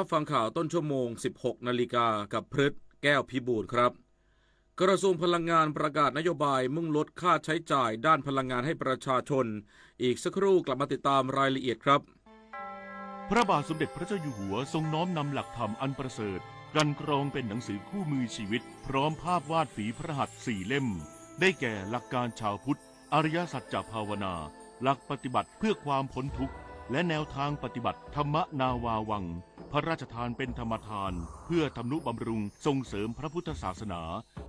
รับฟังข่าวต้นชั่วโมง 16 นาฬิกากับพฤทธิ์แก้วพิบูลครับกระทรวงพลังงานประกาศนโยบายมุ่งลดค่าใช้จ่ายด้านพลังงานให้ประชาชนอีกสักครู่กลับมาติดตามรายละเอียดครับพระบาทสมเด็จพระเจ้าอยู่หัวทรงน้อมนำหลักธรรมอันประเสริฐกันกรองเป็นหนังสือคู่มือชีวิตพร้อมภาพวาดฝีพระหัตถ์4 เล่มได้แก่หลักการชาวพุทธอริยสัจจภาวนาหลักปฏิบัติเพื่อความพ้นทุกข์และแนวทางปฏิบัติธรรมนาวาวังพระราชทานเป็นธรรมทานเพื่อทำนุบำรุงส่งเสริมพระพุทธศาสนา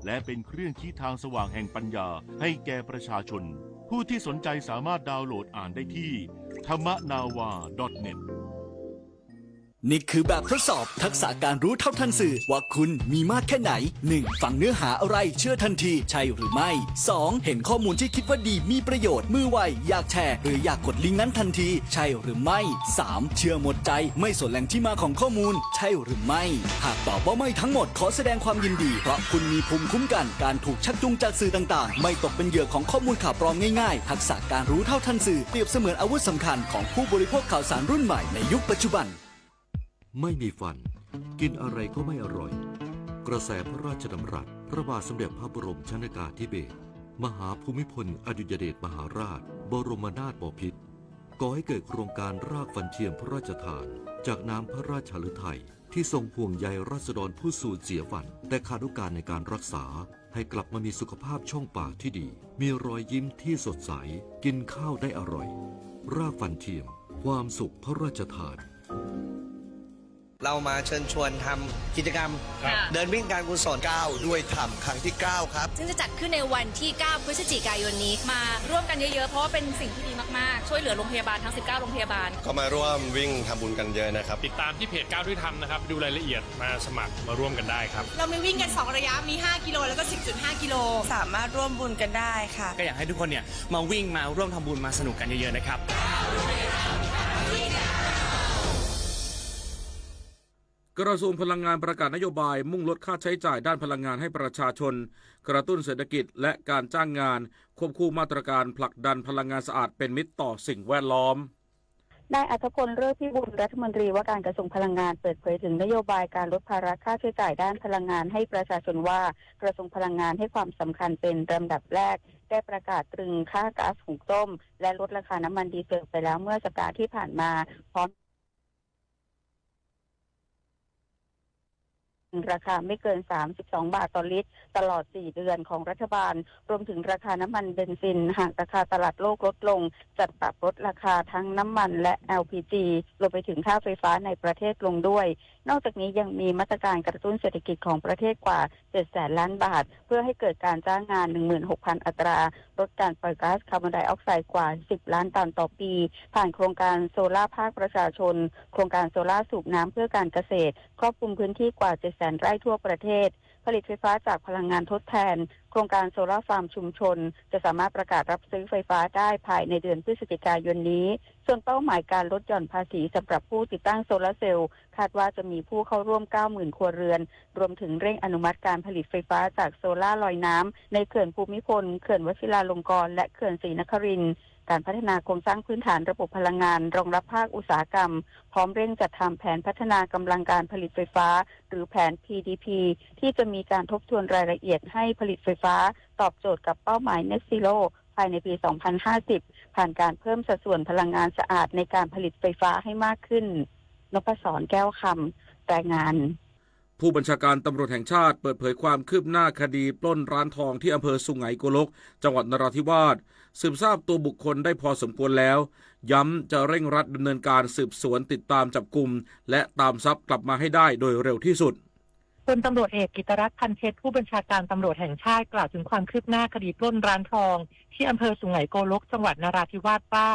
และเป็นเครื่องชี้ทางสว่างแห่งปัญญาให้แก่ประชาชนผู้ที่สนใจสามารถดาวน์โหลดอ่านได้ที่thammanava.netนี่คือแบบทดสอบทักษะการรู้เท่าทันสื่อว่าคุณมีมากแค่ไหน 1. ฟังเนื้อหาอะไรเชื่อทันทีใช่หรือไม่ 2. เห็นข้อมูลที่คิดว่าดีมีประโยชน์มือไวอยากแชร์หรืออยากกดลิงก์นั้นทันทีใช่หรือไม่ 3. เชื่อหมดใจไม่สนแหล่งที่มาของข้อมูลใช่หรือไม่หากตอบว่าไม่ทั้งหมดขอแสดงความยินดีเพราะคุณมีภูมิคุ้มกันการถูกชักจูงจากสื่อต่างๆไม่ตกเป็นเหยื่อของข้อมูลข่าวปลอมง่ายๆทักษะการรู้เท่าทันสื่อเปรียบเสมือนอาวุธสำคัญของผู้บริโภคข่าวสารรุ่นใหม่ในยุคปัจจุบันไม่มีฟันกินอะไรก็ไม่อร่อยกระแสพระราชดำรัสพระบาทสมเด็จพระบรมชนกาธิเบศรมหาภูมิพลอดุลยเดชมหาราชบรมนาถบพิตรก่อให้เกิดโครงการรากฟันเทียมพระราชทานจากน้ำพระราชฤทัยที่ทรงห่วงใยราษฎรผู้สูญเสียฟันแต่ขาดโอกาสในการรักษาให้กลับมามีสุขภาพช่องปากที่ดีมีรอยยิ้มที่สดใสกินข้าวได้อร่อยรากฟันเทียมความสุขพระราชทานเรามาเชิญชวนทำกิจกรรมเดินวิ่งการกุศล9ด้วยธรรมครั้งที่9ครับซึ่งจะจัดขึ้นในวันที่9พฤศจิกายนนี้มาร่วมกันเยอะๆเพราะว่าเป็นสิ่งที่ดีมากๆช่วยเหลือโรงพยาบาลทั้ง19โรงพยาบาลก็มาร่วมวิ่งทำบุญกันเยอะนะครับติดตามที่เพจ9ด้วยธรรมนะครับดูรายละเอียดมาสมัครมาร่วมกันได้ครับเรามีวิ่งกัน2ระยะมี5กิโลแล้วก็ 10.5 กิโลสามารถร่วมบุญกันได้ค่ะก็อยากให้ทุกคนเนี่ยมาวิ่งมาร่วมทำบุญมาสนุกกันเยอะๆนะครับกระทรวงพลังงานประกาศนโยบายมุ่งลดค่าใช้จ่ายด้านพลังงานให้ประชาชนกระตุ้นเศรษฐกิจและการจ้างงานควบคู่มาตรการผลักดันพลังงานสะอาดเป็นมิตรต่อสิ่งแวดล้อมนายอัธพล ฤพิบูลรัฐมนตรีว่าการกระทรวงพลังงานเปิดเผยถึงนโยบายการลดภาระค่าใช้จ่ายด้านพลังงานให้ประชาชนว่ากระทรวงพลังงานให้ความสำคัญเป็นลำดับแรกได้ประกาศตรึงค่าก๊าซหุงต้มและลดราคาน้ำมันดีเซลไปแล้วเมื่อสัปดาห์ที่ผ่านมาพร้อมราคาไม่เกิน32 บาทต่อลิตรตลอด4 เดือนของรัฐบาลรวมถึงราคาน้ำมันเบนซินหากราคาตลาดโลกลดลงจัดปรับลดราคาทั้งน้ำมันและ LPG รวมไปถึงค่าไฟฟ้าในประเทศลงด้วยนอกจากนี้ยังมีมาตรการกระตุ้นเศรษฐกิจของประเทศกว่า700,000 ล้านบาทเพื่อให้เกิดการจ้างงาน 16,000 อัตราลดการปล่อยก๊าซคาร์บอนไดออกไซด์กว่า10 ล้านตันต่อปีผ่านโครงการโซล่าภาคประชาชนโครงการโซล่าสูบน้ำเพื่อการเกษตรครอบคลุมพื้นที่กว่า700,000 ไร่ทั่วประเทศผลิตไฟฟ้าจากพลังงานทดแทนโครงการโซล่าฟาร์มชุมชนจะสามารถประกาศรับซื้อไฟฟ้าได้ภายในเดือนพฤศจิกายนนี้ส่วนเป้าหมายการลดหย่อนภาษีสำหรับผู้ติดตั้งโซลาร์เซลล์คาดว่าจะมีผู้เข้าร่วม 90,000 ครัวเรือนรวมถึงเร่งอนุมัติการผลิตไฟฟ้าจากโซล่าร์ลอยน้ำในเขื่อนภูมิพลเขื่อนวชิราลงกรณ์และเขื่อนศรีนครินทร์การพัฒนาโครงสร้างพื้นฐานระบบพลังงานรองรับภาคอุตสาหกรรมพร้อมเร่งจัดทำแผนพัฒนากำลังการผลิตไฟฟ้าหรือแผน PDP ที่จะมีการทบทวนรายละเอียดให้ผลิตไฟฟ้าตอบโจทย์กับเป้าหมาย Net Zero ภายในปี 2050 ผ่านการเพิ่มสัดส่วนพลังงานสะอาดในการผลิตไฟฟ้าให้มากขึ้นนพศร แก้วคำรายงานผู้บัญชาการตำรวจแห่งชาติเปิดเผยความคืบหน้าคดีปล้นร้านทองที่อำเภอสุไหงโกลกจังหวัดนราธิวาสสืบทราบตัวบุคคลได้พอสมควรแล้วย้ำจะเร่งรัดดำเนินการสืบสวนติดตามจับกุมและตามทรัพย์กลับมาให้ได้โดยเร็วที่สุดพลตำรวจเอกกิตรัตน์ พันเพชรผู้บัญชาการตำรวจแห่งชาติกล่าวถึงความคืบหน้าคดีปล้นร้านทองที่อำเภอสุไหงโกลกจังหวัดนราธิวาสว่า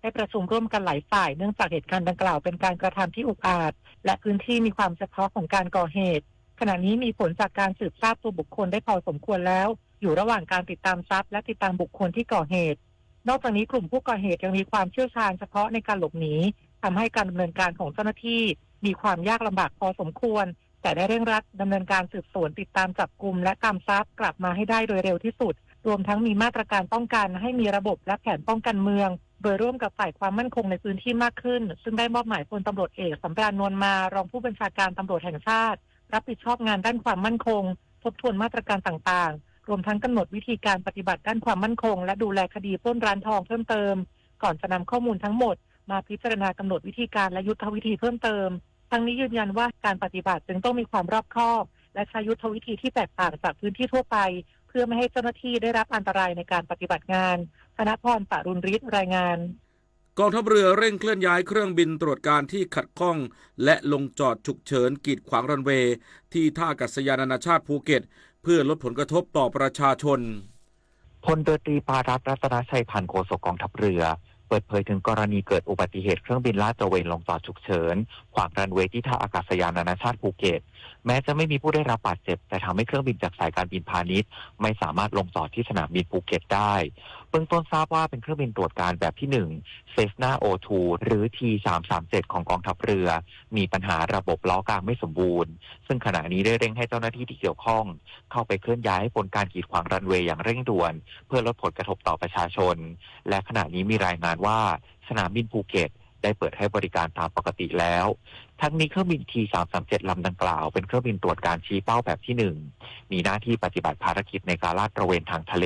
ได้ประชุมร่วมกันหลายฝ่ายเนื่องจากเหตุการณ์ดังกล่าวเป็นการกระทำที่อุกอาจและพื้นที่มีความเฉพาะของการก่อเหตุขณะนี้มีผลจากการสืบทราบตัวบุคคลได้พอสมควรแล้วอยู่ระหว่างการติดตามทรัพย์และติดตามบุคคลที่ก่อเหตุนอกจากนี้กลุ่มผู้ก่อเหตุยังมีความเชี่ยวชาญเฉพาะในการหลบหนีทำให้การดำเนินการของเจ้าหน้าที่มีความยากลำบากพอสมควรแต่ได้เร่งรัดดำเนินการสืบสวนติดตามจับกุมและตามทรัพย์กลับมาให้ได้โดยเร็วที่สุด รวมทั้งมีมาตรการป้องกันให้มีระบบและแผนป้องกันเมืองโดยร่วมกับฝ่ายความมั่นคงในพื้นที่มากขึ้นซึ่งได้มอบหมายพลตำรวจเอกสำราญนวลมารองผู้บัญชาการตำรวจแห่งชาติรับผิดชอบงานด้านความมั่นคงทบทวนมาตรการต่างๆรวมทั้งกำหนดวิธีการปฏิบัติด้านความมั่นคงและดูแลคดีปล้นร้านทองเพิ่มเติมก่อนจะนำข้อมูลทั้งหมดมาพิจารณากำหนดวิธีการและยุทธวิธีเพิ่มเติมทั้งนี้ยืนยันว่าการปฏิบัติจึงต้องมีความรอบคอบและใช้ยุทธวิธีที่แตกต่างจากพื้นที่ทั่วไปเพื่อไม่ให้เจ้าหน้าที่ได้รับอันตรายในการปฏิบัติงานธนพร ปรุณฤทธิ์รายงานกองทัพเรือเร่งเคลื่อนย้ายเครื่องบินตรวจการที่ขัดข้องและลงจอดฉุกเฉินกีดขวางรันเวย์ที่ท่าอากาศยานนานาชาติภูเก็ตเพื่อลดผลกระทบต่อประชาชนพลเรือตรีปารัตน์รัตนชัยพันธ์โฆษกกองทัพเรือเปิดเผยถึงกรณีเกิดอุบัติเหตุเครื่องบินลาดตระเวนลงจอดฉุกเฉินขวางรันเวย์ที่ท่าอากาศยานนานาชาติภูเก็ตแม้จะไม่มีผู้ได้รับบาดเจ็บแต่ทำให้เครื่องบินจากสายการบินพาณิชย์ไม่สามารถลงจอดที่สนามบินภูเก็ตได้เบื้องต้นทราบว่าเป็นเครื่องบินตรวจการแบบที่1 Cessna O2 หรือ T337 ของกองทัพเรือมีปัญหาระบบล้อกลางไม่สมบูรณ์ซึ่งขณะนี้ได้เร่งให้เจ้าหน้าที่ที่เกี่ยวข้องเข้าไปเคลื่อนย้ายให้พ้นการกีดขวางรันเวย์อย่างเร่งด่วนเพื่อลดผลกระทบต่อประชาชนและขณะนี้มีรายงานว่าสนามบินภูเก็ตได้เปิดให้บริการตามปกติแล้วทั้งนี้เครื่องบิน T337 ลำดังกล่าวเป็นเครื่องบินตรวจการชี้เป้าแบบที่1มีหน้าที่ปฏิบัติภารกิจในการลาดตระเวนทางทะเล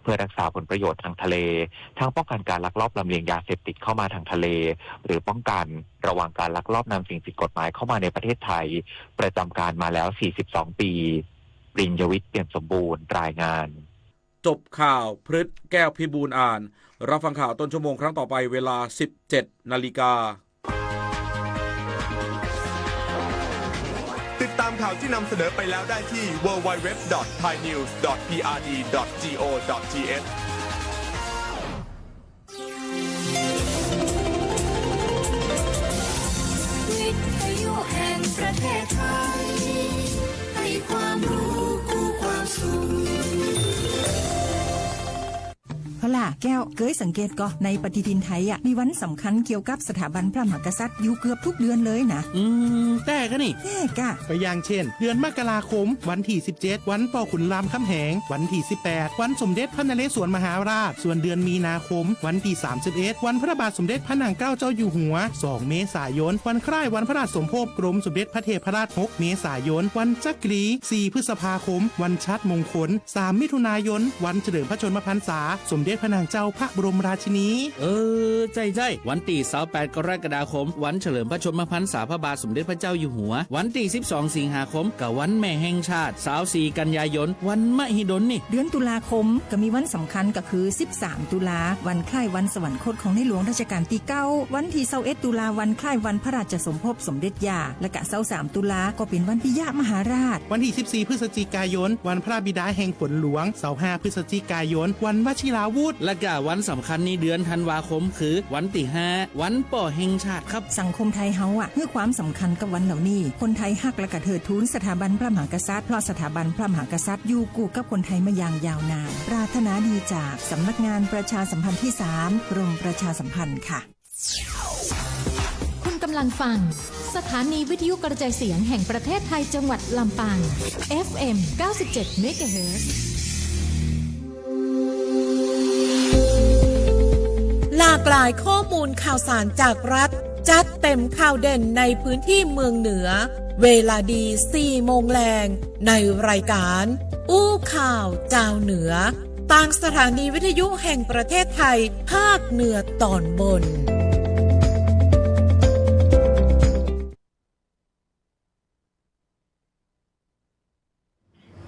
เพื่อรักษาผลประโยชน์ทางทะเลทั้งป้องกันการลักลอบลำเลียงยาเสพติดเข้ามาทางทะเลหรือป้องกันระวังการลักลอบนำสิ่งผิดกฎหมายเข้ามาในประเทศไทยประจำการมาแล้ว42ปีปริญญวิทย์เปี่ยมสมบูรณ์รายงานจบข่าวพฤษแก้วพิบูลอ่านรับฟังข่าวต้นชั่วโมงครั้งต่อไปเวลา 17 นาฬิกาติดตามข่าวที่นำเสนอไปแล้วได้ที่ www.thainews.prd.go.th วิทยุแห่งประเทศไทยให้ความรู้คู่ความสุขพล่ะแก้วเกยสังเกตก็ในปฏิทินไทยมีวันสำคัญเกี่ยวกับสถาบันพระมหากษัตริย์อยู่เกือบทุกเดือนเลยนะแต่ก็นี่แต่กะก็อย่างเช่นเดือนมกราคมวันที่17วันป่อขุนรามคำแหงวันที่18วันสมเด็จพระนเรศวรมหาราชส่วนเดือนมีนาคมวันที่31วันพระบาทสมเด็จพระนางเกล้าเจ้าอยู่หัว2เมษายนวันคล้ายวันพระราชสมภพกรมสมเด็จพระเทพราช6เมษายนวันจักรี4พฤษภาคมวันชัดมงคล3มิถุนายนวันเฉลิมพระชนมพรรษาสมเด็จพระนางเจ้าพระบรมราชินีใจวันที่28กรกฎาคมวันเฉลิมพระชนมพรรษาพระบาทสมเด็จพระเจ้าอยู่หัววันที่12สิงหาคมกับวันแม่แห่งชาติ24กันยายนวันมหิดลนี่เดือนตุลาคมก็มีวันสำคัญก็คือ13ตุลาวันคล้ายวันสวรรคตของในหลวงรัชกาลที่9วันที่21ตุลาวันคล้ายวันพระราชสมภพสมเด็จย่าและก็23ตุลาก็เป็นวันปิยมหาราชวันที่14พฤศจิกายนวันพระบิดาแห่งฝนหลวง25พฤศจิกายนวันวชิราวุธและก็วันสำคัญในเดือนธันวาคมคือวันที่5วันป่อแห่งชาติครับสังคมไทยเฮาให้ความสำคัญกับวันเหล่านี้คนไทยฮักและก็เทิดทูนสถาบันพระมหากษัตริย์เพราะสถาบันพระมหากษัตริย์อยู่คู่กับคนไทยมาอย่างยาวนานปรารถนาดีจากสำนักงานประชาสัมพันธ์ที่3กรมประชาสัมพันธ์ค่ะคุณกำลังฟังสถานีวิทยุกระจายเสียงแห่งประเทศไทยจังหวัดลำปาง FM 97 เมกะเฮิรตซ์หลากหลายข้อมูลข่าวสารจากรัฐจัดเต็มข่าวเด่นในพื้นที่เมืองเหนือเวลาดี 4 โมงแรงในรายการอู้ข่าวเจ้าเหนือต่างสถานีวิทยุแห่งประเทศไทยภาคเหนือตอนบน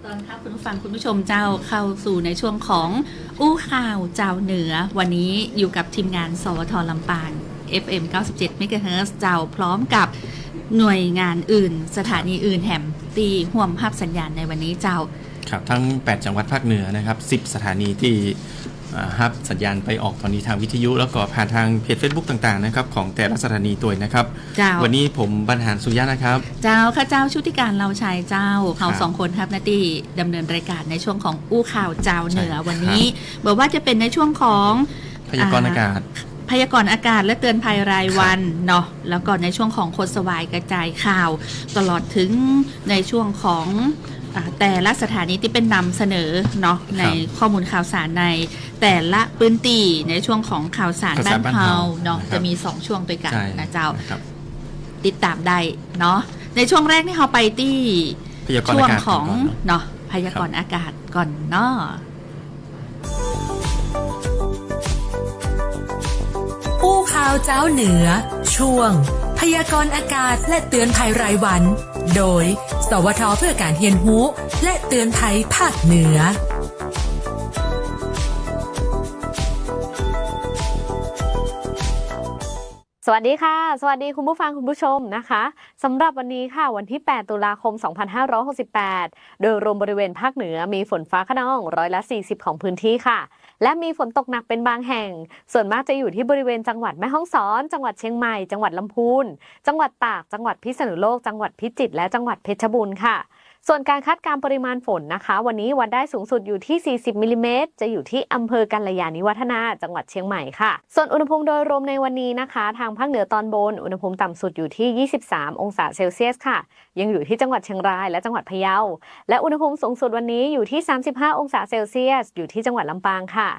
ตอนครับคุณผู้ฟังคุณผู้ชมเจ้าเข้าสู่ในช่วงของอู้ข่าวเจ้าเหนือวันนี้อยู่กับทีมงานสวทลำปาง FM 97 เมกะเฮิรตซ์เจ้าพร้อมกับหน่วยงานอื่นสถานีอื่นแห่มตีห่วมภาพสัญญาณในวันนี้เจ้าครับทั้ง8จังหวัดภาคเหนือนะครับ10สถานีที่ฮับสัญญาณไปออกตอนนี้ทางวิทยุแล้วก็ผ่านทางเพจ Facebook ต่างๆนะครับของแต่ละสถานีตัวนะครับวันนี้ผมบรรหารสุยะนะครับเจ้าข้าเจ้าชุติการเราชัยเจ้าเขา2คนครับนาตีดำเนินรายการในช่วงของอู้ข่าวเจ้าเหนือวันนี้บอกว่าจะเป็นในช่วงของพยากรณ์อากาศ พยากรณ์อากาศและเตือนภัยรายวันเนาะแล้วก็ในช่วงของคนสวายกระจายข่าวตลอดถึงในช่วงของแต่ละสถานีที่เป็นนำเสนอเนาะในข้อมูลข่าวสารในแต่ละพื้นที่ในช่วงของข่าวสารบ้านเฮาเนาะจะมี2ช่วงด้วยกันนะเจ้าติดตามได้เนาะในช่วงแรกนี่เราไปที่ช่วงของเนาะพยากรณ์อากาศก่อนเนาะอู้ข่าวเจ้าเหนือช่วงพยากรณ์อากาศและเตือนภัยรายวันโดยสวท.เพื่อการเรียนรู้และเตือนภัยภาคเหนือสวัสดีค่ะสวัสดีคุณผู้ฟังคุณผู้ชมนะคะสำหรับวันนี้ค่ะวันที่8ตุลาคม2568โดยรวมบริเวณภาคเหนือมีฝนฟ้าคะนอง40%ของพื้นที่ค่ะและมีฝนตกหนักเป็นบางแห่งส่วนมากจะอยู่ที่บริเวณจังหวัดแม่ฮ่องสอนจังหวัดเชียงใหม่จังหวัดลำพูนจังหวัดตากจังหวัดพิษณุโลกจังหวัดพิจิตรและจังหวัดเพชรบูรณ์ค่ะส่วนการคาดการณ์ปริมาณฝนนะคะวันนี้วัดได้สูงสุดอยู่ที่40มิลลิเมตรจะอยู่ที่อำเภอกัลยาณิวัฒนาจังหวัดเชียงใหม่ค่ะส่วนอุณหภูมิโดยรวมในวันนี้นะคะทางภาคเหนือตอนบนอุณหภูมิต่ำสุดอยู่ที่23องศาเซลเซียสค่ะยังอยู่ที่จังหวัดเชียงรายและจังหวัดพะเยาและอุณหภูมิสูงสุดวันนี้อยู่ที่35องศาเซลเซียสอยู่ที่จังหวัดลำปางค่ะ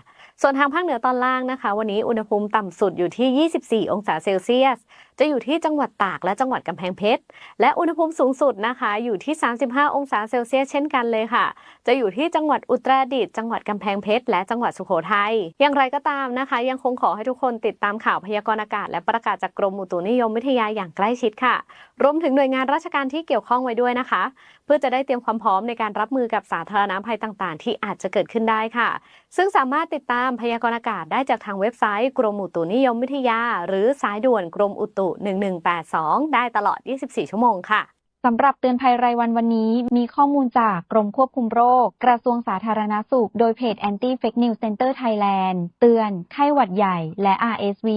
ส่วนทางภาคเหนือตอนล่างนะคะวันนี้อุณหภูมิต่ำสุดอยู่ที่24องศาเซลเซียสจะอยู่ที่จังหวัดตากและจังหวัดกำแพงเพชรและอุณหภูมิสูงสุดนะคะอยู่ที่35องศาเซลเซียสเช่นกันเลยค่ะจะอยู่ที่จังหวัดอุตรดิตถ์จังหวัดกำแพงเพชรและจังหวัดสุโขทัยอย่างไรก็ตามนะคะยังคงขอให้ทุกคนติดตามข่าวพยากรณ์อากาศและประกาศจากกรมอุตุนิยมวิทยาอย่างใกล้ชิดค่ะรวมถึงหน่วยงานราชการที่เกี่ยวข้องไว้ด้วยนะคะเพื่อจะได้เตรียมความพร้อมในการรับมือกับสาธารณภัยต่างๆที่อาจจะเกิดขึ้นได้ค่ะซึ่งสามารถติดตามพยากรณ์อากาศได้จากทางเว็บไซต์กรมอุตุนิยมวิทยาหรือสายด่วนกรมอุตุ1182ได้ตลอด24ชั่วโมงค่ะสำหรับเตือนภัยรายวันนี้มีข้อมูลจากกรมควบคุมโรคกระทรวงสาธารณสุขโดยเพจ Anti Fake News Center Thailand เตือนไข้หวัดใหญ่และ RSV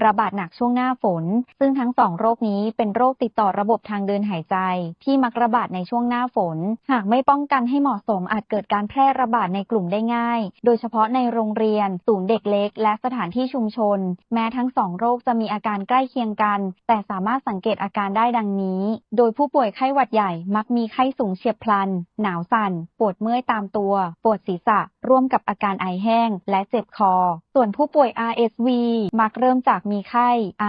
ระบาดหนักช่วงหน้าฝนซึ่งทั้ง2โรคนี้เป็นโรคติดต่อระบบทางเดินหายใจที่มักระบาดในช่วงหน้าฝนหากไม่ป้องกันให้เหมาะสมอาจเกิดการแพร่ระบาดในกลุ่มได้ง่ายโดยเฉพาะในโรงเรียนศูนย์เด็กเล็กและสถานที่ชุมชนแม้ทั้ง2โรคจะมีอาการใกล้เคียงกันแต่สามารถสังเกตอาการได้ดังนี้โดยผู้ป่วยไข้หวัดใหญ่มักมีไข้สูงเฉียบพลันหนาวสั่นปวดเมื่อยตามตัวปวดศีรษะร่วมกับอาการไอแห้งและเจ็บคอส่วนผู้ป่วย RSV มักเริ่มจากมีไข้ไอ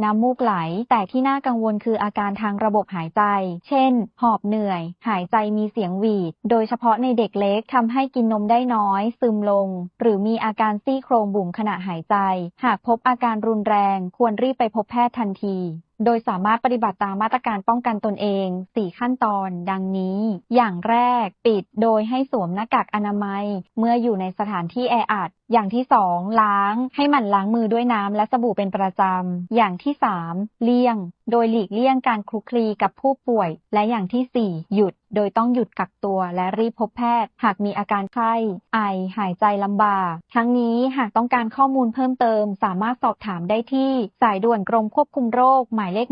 น้ำมูกไหลแต่ที่น่ากังวลคืออาการทางระบบหายใจเช่นหอบเหนื่อยหายใจมีเสียงหวีดโดยเฉพาะในเด็กเล็กทำให้กินนมได้น้อยซึมลงหรือมีอาการซี่โครงบุ๋มขณะหายใจหากพบอาการรุนแรงควรรีบไปพบแพทย์ทันทีโดยสามารถปฏิบัติตามมาตรการป้องกันตนเอง4ขั้นตอนดังนี้อย่างแรกปิดโดยให้สวมหน้ากากอนามัยเมื่ออยู่ในสถานที่แออัดอย่างที่2ล้างให้หมั่นล้างมือด้วยน้ำและสบู่เป็นประจำอย่างที่3เลี่ยงโดยหลีกเลี่ยงการคลุกคลีกับผู้ป่วยและอย่างที่4หยุดโดยต้องหยุดกักตัวและรีบพบแพทย์หากมีอาการไข้ไอหายใจลำบากทั้งนี้หากต้องการข้อมูลเพิ่มเติมสามารถสอบถามได้ที่สายด่วนกรมควบคุมโรคหมายเลข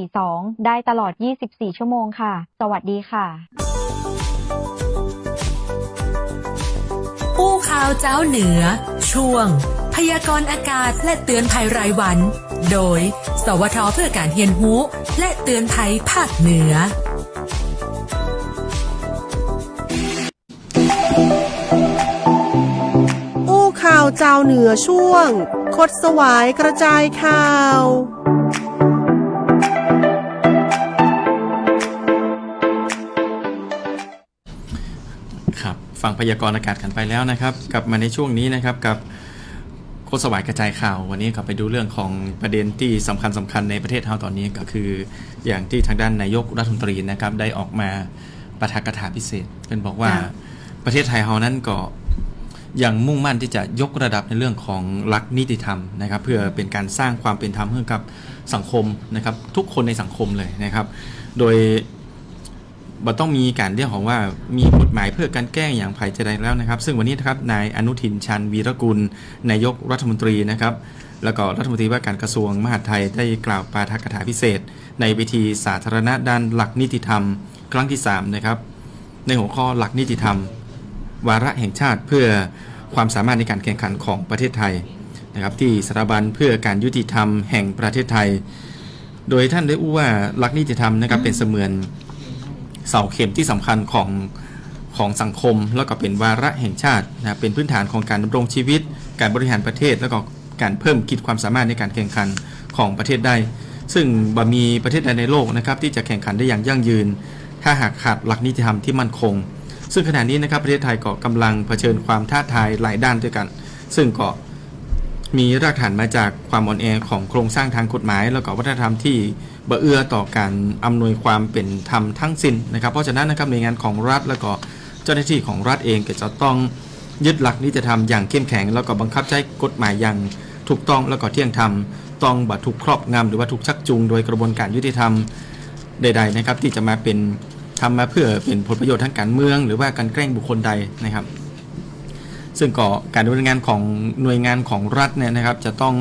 1442ได้ตลอด24ชั่วโมงค่ะสวัสดีค่ะอู้ข่าวเจ้าเหนือช่วงพยากรณ์อากาศและเตือนภัยรายวันโดยสวท.เพื่อการเรียนรู้และเตือนภัยภาคเหนืออู้ข่าวเจ้าเหนือช่วงคดสวายกระจายข่าวฟังพยากรณ์อากาศกันไปแล้วนะครับกลับมาในช่วงนี้นะครับกับโคสวายกระจายข่าววันนี้กลับไปดูเรื่องของประเด็นที่สำคัญในประเทศเราตอนนี้ก็คืออย่างที่ทางด้านนายกรัฐมนตรีนะครับได้ออกมาปาฐกถาพิเศษเป็นบอกว่าประเทศไทยเรานั้นก็ยังมุ่งมั่นที่จะยกระดับในเรื่องของหลักนิติธรรมนะครับเพื่อเป็นการสร้างความเป็นธรรมให้กับสังคมนะครับทุกคนในสังคมเลยนะครับโดยต้องมีการเรียกของว่ามีกฎหมายเพื่อการแก้อย่างไผ่จะได้แล้วนะครับซึ่งวันนี้นะครับนายอนุทินชาญวีรกุลนายกรัฐมนตรีนะครับแล้วก็รัฐมนตรีว่าการกระทรวงมหาดไทยได้กล่าวปาฐกถาพิเศษในเวทีสาธารณะด้านหลักนิติธรรมครั้งที่3นะครับในหัวข้อหลักนิติธรรมวาระแห่งชาติเพื่อความสามารถในการแข่งขันของประเทศไทย นะครับที่สถาบันเพื่อการยุติธรรมแห่งประเทศไทยโดยท่านได้อู้ว่าหลักนิติธรรมนะครับเป็นเสมือนเสาเข็มที่สำคัญของสังคมแล้วก็เป็นวาระแห่งชาตินะเป็นพื้นฐานของการดำรงชีวิตการบริหารประเทศแล้วก็การเพิ่มขีดความสามารถในการแข่งขันของประเทศได้ซึ่งบ่มีประเทศใดในโลกนะครับที่จะแข่งขันได้อย่างยั่งยืนถ้าหากขาดหลักนิติธรรมที่มั่นคงซึ่งขณะนี้นะครับประเทศไทยก็กำลังเผชิญความท้าทายหลายด้านด้วยกันซึ่งก็มีรากฐานมาจากความอ่อนแอของโครงสร้างทางกฎหมายแล้วก็วัฒนธรรมที่บ่เอื้อต่อการอำนวยความเป็นธรรมทั้งสิ้นนะครับเพราะฉะนั้นนะครับหน่วยงานของรัฐแล้วก็เจ้าหน้าที่ของรัฐเองก็จะต้องยึดหลักนิติธรรมอย่างเข้มแข็งแล้วก็บังคับใช้กฎหมายอย่างถูกต้องแล้วก็เที่ยงธรรมต้องบ่ถูกครอบงำหรือว่าถูกชักจูงโดยกระบวนการยุติธรรมใดๆนะครับที่จะมาเป็นทำมาเพื่อเป็นผลประโยชน์ทางการเมืองหรือว่าการแกล้งบุคคลใดนะครับซึ่งก็การดำเนินงานของหน่วยงานของรัฐเนี่ยนะครับจะต้อง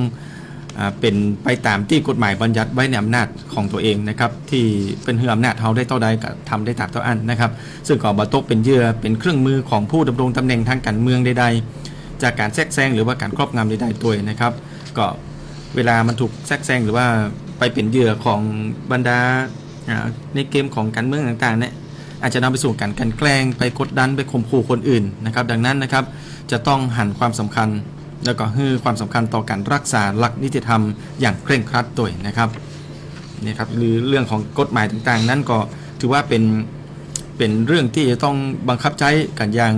เป็นไปตามที่กฎหมายบัญญัติไว้ในอำนาจของตัวเองนะครับที่เป็นอำนาจเขาได้เท่าใดก็ทำได้ตามเท่าอันนะครับซึ่งก็บ่ตกเป็นเหยื่อเป็นเครื่องมือของผู้ดำรงตำแหน่งทางการเมืองใดๆจากการแทรกแซงหรือว่าการครอบงำใดๆตัวนะครับก็เวลามันถูกแทรกแซงหรือว่าไปเป็นเหยื่อของบรรดาในเกมของการเมืองต่างๆเนี่ยอาจจะนำไปสู่การแกล้งไปกดดันไปข่มขู่คนอื่นนะครับดังนั้นนะครับจะต้องหันความสำคัญแล้วก็ให้ความสำคัญต่อการรักษาหลักนิติธรรมอย่างเคร่งครัดด้วยนะครับนี่ครับหรือเรื่องของกฎหมายต่างๆนั้นก็ถือว่าเป็นเรื่องที่จะต้องบังคับใช้กันอย่าง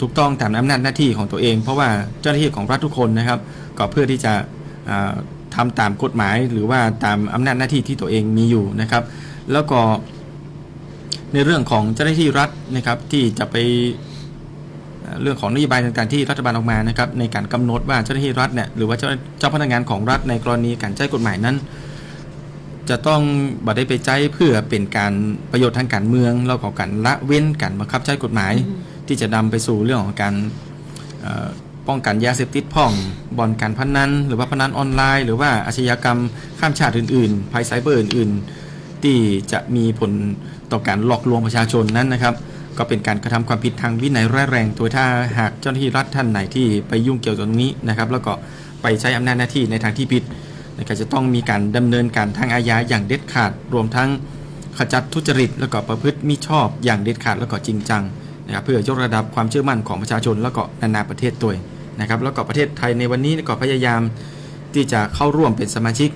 ถูกต้องตามอำนาจหน้าที่ของตัวเองเพราะว่าเจ้าหน้าที่ของรัฐทุกคนนะครับก็เพื่อที่จะทำตามกฎหมายหรือว่าตามอำนาจหน้าที่ที่ตัวเองมีอยู่นะครับแล้วก็ในเรื่องของเจ้าหน้าที่รัฐนะครับที่จะไปเรื่องของนโยบายต่างๆที่รัฐบาลออกมานะครับในการกำหนดว่าเจ้าหน้าที่รัฐเนี่ยหรือว่าเจ้าพนักงานของรัฐในกรณีการใช้กฎหมายนั้นจะต้องบ่ได้ไปใช้เพื่อเป็นการประโยชน์ทางการเมืองแล้วก็การละเว้นการบังคับใช้กฎหมายที่จะนำไปสู่เรื่องของการป้องกันยาเสพติดพ่องบ่อนการพนันหรือว่าพนันออนไลน์หรือว่าอาชญากรรมข้ามชาติอื่นๆภัยไซเบอร์อื่นๆที่จะมีผลต่อการหลอกลวงประชาชนนั้นนะครับก็เป็นการกระทำความผิดทางวินัยร้ายแรงโดยถ้าหากเจ้าหน้าที่รัฐท่านไหนที่ไปยุ่งเกี่ยวกับตรงนี้นะครับแล้วก็ไปใช้อำนาจหน้าที่ในทางที่ผิดนะครับจะต้องมีการดำเนินการทางอาญาอย่างเด็ดขาดรวมทั้งขจัดทุจริตแล้วก็ประพฤติมิชอบอย่างเด็ดขาดแล้วก็จริงจังนะครับเพื่อยกระดับความเชื่อมั่นของประชาชนแล้วก็นานาประเทศด้วยนะครับแล้วก็ประเทศไทยในวันนี้ก็พยายามที่จะเข้าร่วมเป็นสมาชิก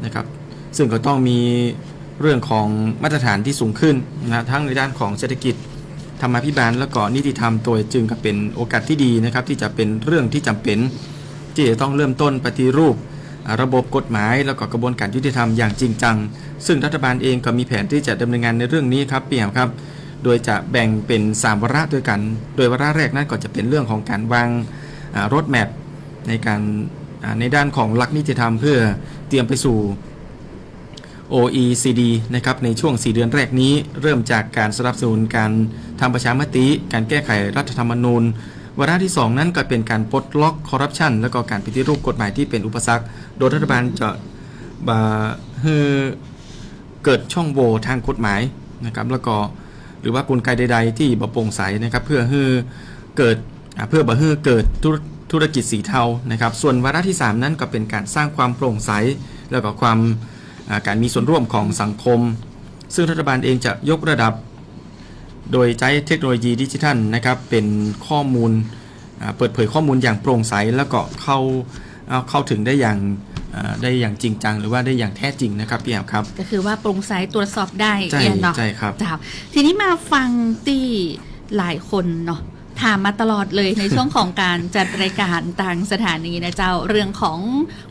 นะครับซึ่งก็ต้องมีเรื่องของมาตรฐานที่สูงขึ้นนะทั้งในด้านของเศรษฐกิจธรรมาภิบาลแล้วก็นิติธรรมตัวจึงก็เป็นโอกาสที่ดีนะครับที่จะเป็นเรื่องที่จำเป็นที่จะต้องเริ่มต้นปฏิรูประบบกฎหมายแล้วก็กระบวนการยุติธรรมอย่างจริงจังซึ่งรัฐบาลเองก็มีแผนที่จะดำเนินงานในเรื่องนี้ครับพี่แอมครับโดยจะแบ่งเป็น3วาระด้วยกันโดยวาระแรกนั้นก็จะเป็นเรื่องของการวางรถแมพในการในด้านของหลักนิติธรรมเพื่อเตรียมไปสู่ OECD นะครับในช่วง4เดือนแรกนี้เริ่มจากการสนับสนุนการทำประชามติการแก้ไขรัฐธรรมนูญวาระที่2นั้นก็เป็นการปลดล็อกคอร์รัปชันแล้วก็การปฏิรูปกฎหมายที่เป็นอุปสรรคโดยรัฐบาลจะให้เกิดช่องโหว่ทางกฎหมายนะครับแล้วก็หรือว่ากลไกใดๆที่บ่โปร่งใสนะครับเพื่อให้เกิดธุรกิจสีเทานะครับส่วนวาระที่3นั้นก็เป็นการสร้างความโปร่งใสแล้วก็ความการมีส่วนร่วมของสังคมซึ่งรัฐบาลเองจะยกระดับโดยใช้เทคโนโลยีดิจิทัลนะครับเป็นข้อมูลเปิดเผยข้อมูลอย่างโปร่งใสแล้วก็เข้าถึงได้อย่างจริงจังหรือว่าได้อย่างแท้จริงนะครับพี่แอมครับก็คือว่าโปร่งใสตรวจสอบได้เนาะใช่ครับทีนี้มาฟังที่หลายคนเนาะถามมาตลอดเลยในช่วงของการจัดรายการทางสถานีนะเจ้าเรื่องของ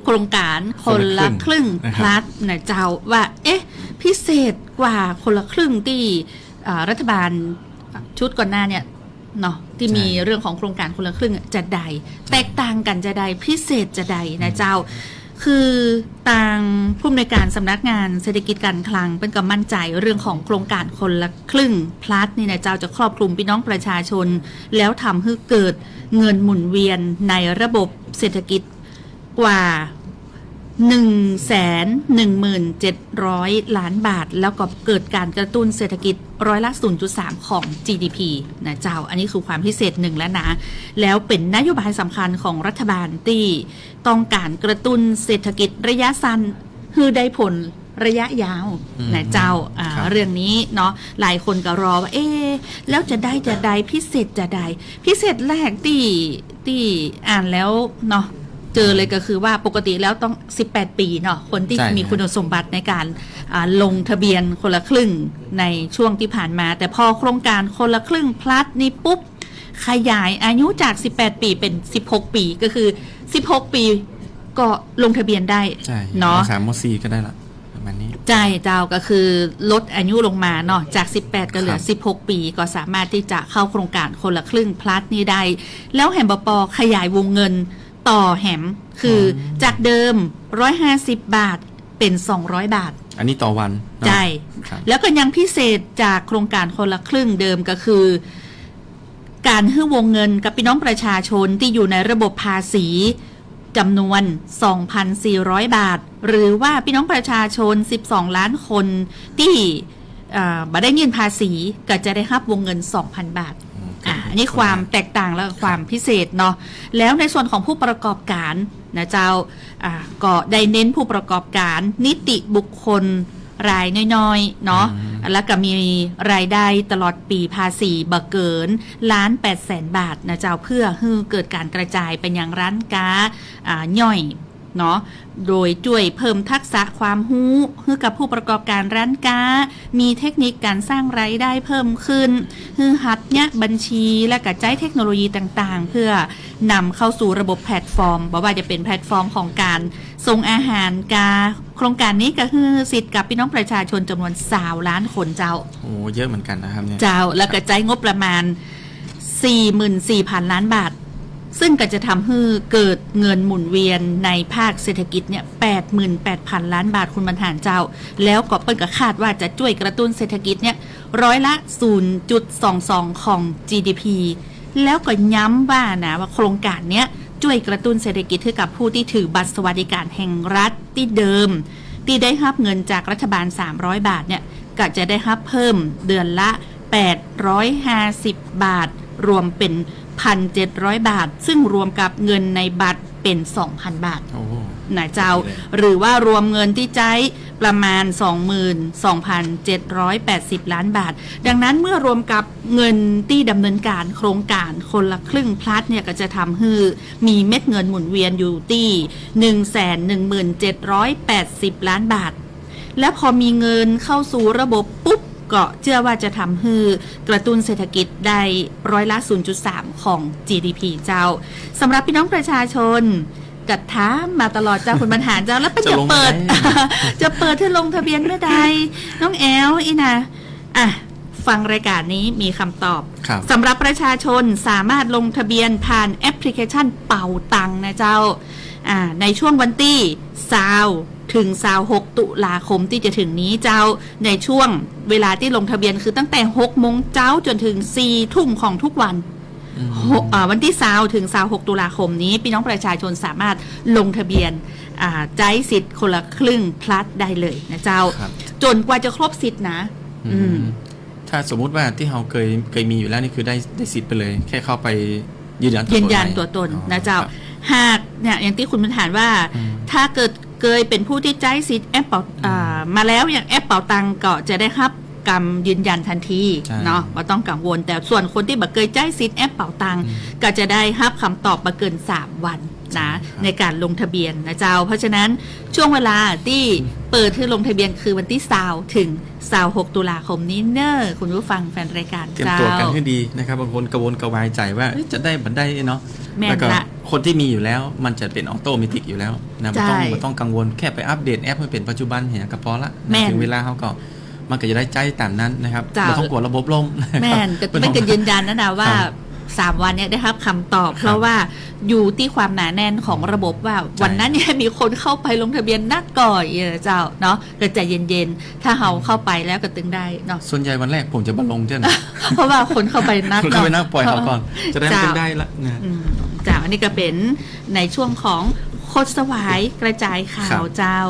โครงการคนละครึ่งพลัสนะเจ้าว่าพิเศษกว่าคนละครึ่งที่รัฐบาลชุดก่อนหน้าเนี่ยเนาะที่มีเรื่องของโครงการคนละครึ่งจะใดแตกต่างกันจะใดพิเศษจะใดนะเจ้าคือทางผู้อำนวยการสำนักงานเศรษฐกิจการคลังเป็นก็มั่นใจเรื่องของโครงการคนละครึ่งพลัสนี่นะเจ้าจะครอบคลุมพี่น้องประชาชนแล้วทำให้เกิดเงินหมุนเวียนในระบบเศรษฐกิจกว่า 117,000 ล้านบาทแล้วก็เกิดการกระตุ้นเศรษฐกิจร้อยละ 0.3 ของ GDP นะเจ้าอันนี้คือความพิเศษหนึ่งแล้วนะแล้วเป็นนโยบายสำคัญของรัฐบาลที่ต้องการกระตุ้นเศรษฐกิจระยะสั้นคือได้ผลระยะยาวนะเจ้าเรื่องนี้เนาะหลายคนก็รอว่าแล้วจะได้พิเศษพิเศษแรกที่อ่านแล้วเนาะเจอเลยก็คือว่าปกติแล้วต้อง18ปีเนาะคนที่มีคุณสมบัติในการลงทะเบียนคนละครึ่งในช่วงที่ผ่านมาแต่พอโครงการคนละครึ่งพลัดนี่ปุ๊บขยายอายุจาก18ปีเป็น16ปีก็คือ16ปีก็ลงทะเบียนได้เนาะ3 ม .4 ก็ได้ละประมาณนี้ใช่เจ้าก็คือลดอายุลงมาเนาะจาก18ก็เหลือ16ปีก็สามารถที่จะเข้าโครงการคนละครึ่งพลัดนี้ได้แล้วแหมบป.ขยายวงเงินต่อแหมคือจากเดิม150 บาทเป็น200 บาทอันนี้ต่อวันใช่แล้วก็ยังพิเศษจากโครงการคนละครึ่งเดิมก็คือการให้วงเงินกับพี่น้องประชาชนที่อยู่ในระบบภาษีจำนวน 2,400 บาทหรือว่าพี่น้องประชาชน12ล้านคนที่บ่ได้ยื่นภาษีก็จะได้รับวงเงิน 2,000 บาทอันนี้ความแตกต่างและความพิเศษเนาะแล้วในส่วนของผู้ประกอบการนะเจ้าก็ได้เน้นผู้ประกอบการนิติบุคคลรายน้อยๆเนาะแล้วก็มีรายได้ตลอดปีภาษีบ่เกิน1,800,000 บาทนะเจ้าเพื่อให้เกิดการกระจายไปยังร้านค้าย่อยเนาะโดยช่วยเพิ่มทักษะความรู้ให้กับผู้ประกอบการร้านค้ามีเทคนิคการสร้างรายได้เพิ่มขึ้นให้หัดเนี่ยบัญชีและกระจายเทคโนโลยีต่างๆเพื่อนำเข้าสู่ระบบแพลตฟอร์มบอกว่าจะเป็นแพลตฟอร์มของการส่งอาหารโครงการนี้ก็คือสิทธิ์กับพี่น้องประชาชนจำนวน20 ล้านคนเจ้าโอ้เยอะเหมือนกันนะครับเนี่ยเจ้าแล้วกระจายงบประมาณ 44,000 ล้านบาทซึ่งก็จะทำให้เกิดเงินหมุนเวียนในภาคเศรษฐกิจเนี่ย 88,000 ล้านบาทคุณบรรหารเจ้าแล้วก็เปิ้นก็คาดว่าจะช่วยกระตุ้นเศรษฐกิจเนี่ยร้อยละ 0.22 ของ GDP แล้วก็ย้ำว่านะว่าโครงการเนี้ยช่วยกระตุ้นเศรษฐกิจให้กับผู้ที่ถือบัตรสวัสดิการแห่งรัฐที่เดิมที่ได้รับเงินจากรัฐบาล300 บาทเนี่ยก็จะได้รับเพิ่มเดือนละ850 บาทรวมเป็น1,700 บาทซึ่งรวมกับเงินในบัตรเป็น 2,000 บาทนะเจ้าหรือว่ารวมเงินที่ใช้ประมาณ 22,780 ล้านบาทดังนั้นเมื่อรวมกับเงินที่ดำเนินการโครงการคนละครึ่งพลัดเนี่ยก็จะทำให้มีเม็ดเงินหมุนเวียนอยู่ที่ 117,780 ล้านบาทและพอมีเงินเข้าสู่ระบบปุ๊บก็เชื่อว่าจะทำให้กระตุ้นเศรษฐกิจได้ร้อยละ 0.3 ของ GDP เจ้าสำหรับพี่น้องประชาชนกัดท้ามาตลอดเจ้าคุณบรรหารเจ้าแล้วจะเปิด จะเปิดที่ลงทะเบียนเมื่อใดน้องแอลอีนะฟังรายการนี้มีคำตอบสำหรับประชาชนสามารถลงทะเบียนผ่านแอปพลิเคชันเป่าตังนะเจ้าในช่วงวันที่20ถึง26 ตุลาคมที่จะถึงนี้เจ้าในช่วงเวลาที่ลงทะเบียนคือตั้งแต่6 โมงเจ้าจนถึง4 ทุ่มของทุกวันวันที่20ถึง26 ตุลาคมนี้พี่น้องประชาชนสามารถลงทะเบียนใช้สิทธิ์คนละครึ่งพลัดได้เลยนะเจ้าจนกว่าจะครบสิทธิ์นะถ้าสมมุติว่าที่เราเคยมีอยู่แล้วนี่คือได้สิทธิ์ไปเลยแค่เข้าไปยืนยันตัวตนนะเจ้าหากเนี่ยอย่างที่คุณบรรหารว่าถ้าเกิดเคยเป็นผู้ที่ใช้สิทธิ์แอปเป่ามาแล้วอย่างแอปเป่าตังก็จะได้รับกรรมยืนยันทันทีเนาะไม่ต้องกังวลแต่ส่วนคนที่บ่เคยใช้สิทธิ์แอปเป่าตังก็จะได้รับคำตอบมาเกิน3 วันนะในการลงทะเบียนนะเจ้าเพราะฉะนั้นช่วงเวลาที่เปิดที่ลงทะเบียนคือวันที่20ถึง26 ตุลาคมนี้เนอะคุณผู้ฟังแฟนรายการเตรียมตัวกันให้ดีนะครับบางคนกระวนกระวายใจว่าจะได้บันได้เนาะแล้วก็คนที่มีอยู่แล้วมันจะเป็นออโตเมติกอยู่แล้วนะไม่ต้องกังวลแค่ไปอัปเดตแอปให้เป็นปัจจุบันเห็นก็พอละถึงเวลาเขาก็มันก็จะได้ใจตามนั้นนะครับไม่ต้องกลัวระบบล่มแม่นก็ไม่กันยืนยันนะว่า3 วันเนี่ยได้รับคำตอบเพราะว่าอยู่ที่ความหนาแน่นของระบบว่าวันนั้นเนี่ยมีคนเข้าไปลงทะเบียนนักก่อยเจ้าเนาะก็ใจเย็นๆถ้าเขาเข้าไปแล้วก็ตึงได้เนาะส่วนใหญ่วันแรกผมจะมาลงเจ้านะเพราะว่าคนเข้าไปนักเข้าไปนักปล่อยเขาก่อนจะได้ตึงได้ละนะจ้าอันนี้ก็เป็นในช่วงของค คดสวายกระจายข่าวเจ้า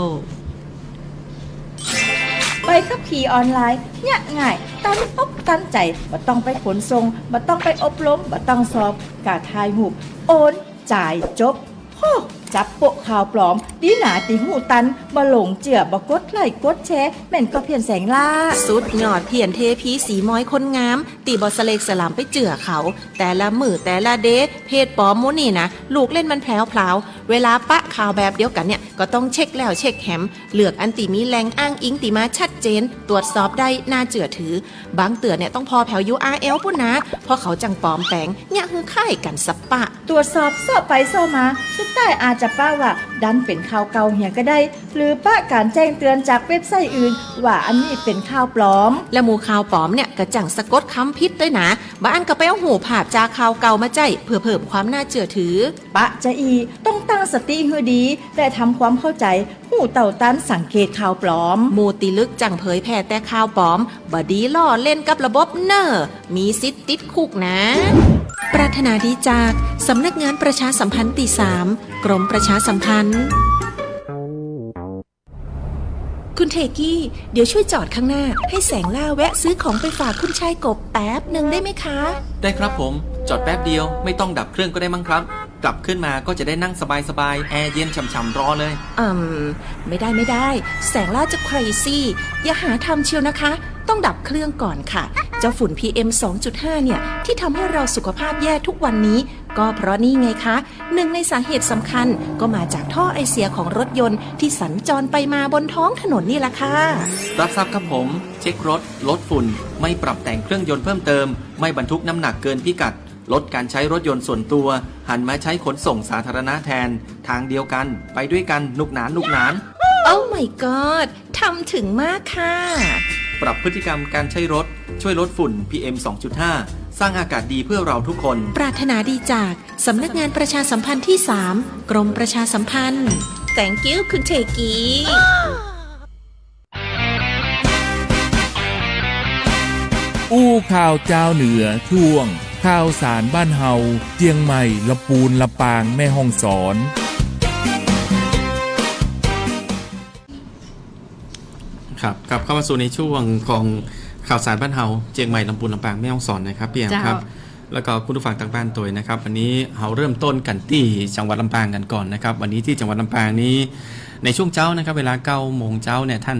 ใบขับขี่ออนไลน์เนี่ยง่ายตันอกตันใจบ่ต้องไปขนส่งบ่ต้องไปอบรมบ่ต้องสอบกาถ่ายรูปโอนจ่ายจบโอ้จับโปะข่าวปลอมดีหนาติหูตันบ่หลงเจือบ่กดไลค์กดแชร์แม่นก็เพียนแสงล่าสุดยอดเพียนเทพีสีม้อยคนงามตีบ่สะเลกสลามไปเจือเขาแต่ละมือแต่ละเดเพจปลอมโมนี่นะลูกเล่นมันแผลวๆเวลาปะข่าวแบบเดียวกันเนี่ยก็ต้องเช็คแล้วเช็คแหมเลือกอันติมีแหล่งอ้างอิงติมาชัดเจนตรวจสอบได้น่าเชื่อถือบางเตือเนี่ยต้องพอแผว URL ปุ่นนะเพราะเขาจังปลอมแปลงเนี่ยคือค่ายกันสับปะตรวจสอบสอบไปสอบมาสุดท้ายอาจจะป้าว่าดันเป็นข่าวเก่าเหี่ยก็ได้หรือป้าการแจ้งเตือนจากเว็บไซต์อื่นว่าอันนี้เป็นข่าวปลอมและหมู่ข่าวปลอมเนี่ยก็จังสะกดคำพิษด้วยนะบ้านก็ไปเอาหูภาพจากข่าวเก่ามาใจเพื่อเพิ่มความน่าเชื่อถือปะจะอีต้องตั้งสติให้ดีและทำความเข้าใจหูเต่าตันสังเกตข่าวปลอมหมู่ติลึกจังเผยแพร่แต่ข่าวปลอมบดีล่อเล่นกับระบบเนอมีสิทธิ์ติดคุกนะปรารถนาดีจากสำนักงานประชาสัมพันธ์ที่ 3 กรมประชาสัมพันธ์คุณเทกี้เดี๋ยวช่วยจอดข้างหน้าให้แสงล่าแวะซื้อของไปฝากคุณชายกบแป๊บหนึ่งได้ไหมคะได้ครับผมจอดแป๊บเดียวไม่ต้องดับเครื่องก็ได้มั้งครับกลับขึ้นมาก็จะได้นั่งสบายๆแอร์เย็นฉ่ำๆรอเลยไม่ได้แสงล่าจะใครซี่อย่าหาทำเชียวนะคะต้องดับเครื่องก่อนค่ะเจ้าฝุ่น PM 2.5 เนี่ยที่ทำให้เราสุขภาพแย่ทุกวันนี้ก็เพราะนี่ไงคะหนึ่งในสาเหตุสำคัญก็มาจากท่อไอเสียของรถยนต์ที่สัญจรไปมาบนท้องถนนนี่แหละค่ะรับทราบครับผมเช็ครถลดฝุ่นไม่ปรับแต่งเครื่องยนต์เพิ่มเติมไม่บรรทุกน้ำหนักเกินพิกัดลดการใช้รถยนต์ส่วนตัวหันมาใช้ขนส่งสาธารณะแทนทางเดียวกันไปด้วยกันนุกหนานโอ้ my god ทำถึงมากค่ะปรับพฤติกรรมการใช้รถช่วยลดฝุ่น PM 2.5 สร้างอากาศดีเพื่อเราทุกคนปรารถนาดีจากสำนักงานประชาสัมพันธ์ที่ 3 กรมประชาสัมพันธ์ Thank you คุณเทกีอู้ข่าวเจ้าเหนือช่วงข่าวสารบ้านเฮาเจียงใหม่ลำปูนลำปางแม่ฮ่องสอนครับกลับเข้ามาสู่ในช่วงของข่าวสารบ้านเฮาเจียงใหม่ลำพูนลำปางแม่ฮ่องสอนนะครับพี่แอมครับแล้วก็คุณผู้ฟังทางบ้านตัวนะครับวันนี้เราเริ่มต้นกันที่จังหวัดลำปางกันก่อนนะครับวันนี้ที่จังหวัดลำปางนี้ในช่วงเช้านะครับเวลา 9 โมงเช้าเนี่ยท่าน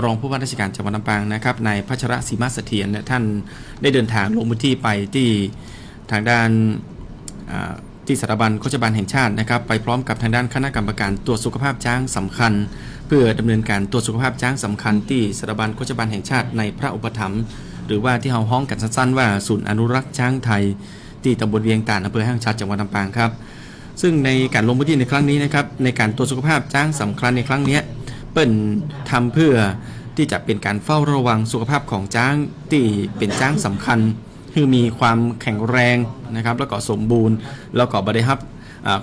รองผู้ว่าราชการจังหวัดลำปางนะครับนายพัชรศรีมาเสถียรเนี่ยท่านได้เดินทางลงพื้นที่ไปที่ทางด้านที่สถาบันโฆษบาลแห่งชาตินะครับไปพร้อมกับทางด้านคณะกรรมการตรวจสุขภาพช้างสำคัญเพื่อดำเนินการตรวจสุขภาพช้างสำคัญที่สถาบันโฆษบาลแห่งชาติในพระอุปถัมภ์หรือว่าที่เราฮ้องกันสั้นๆว่าศูนย์อนุรักษ์ช้างไทยที่ตำบลเวียงตาลอำเภอห้างฉัตรจังหวัดลำปางครับซึ่งในการลงพื้นที่ในครั้งนี้นะครับในการตรวจสุขภาพช้างสำคัญในครั้งนี้เปิ้นทำเพื่อที่จะเป็นการเฝ้าระวังสุขภาพของช้างที่เป็นช้างสำคัญคือมีความแข็งแรงนะครับแล้วก็สมบูรณ์แล้วก็ได้รับ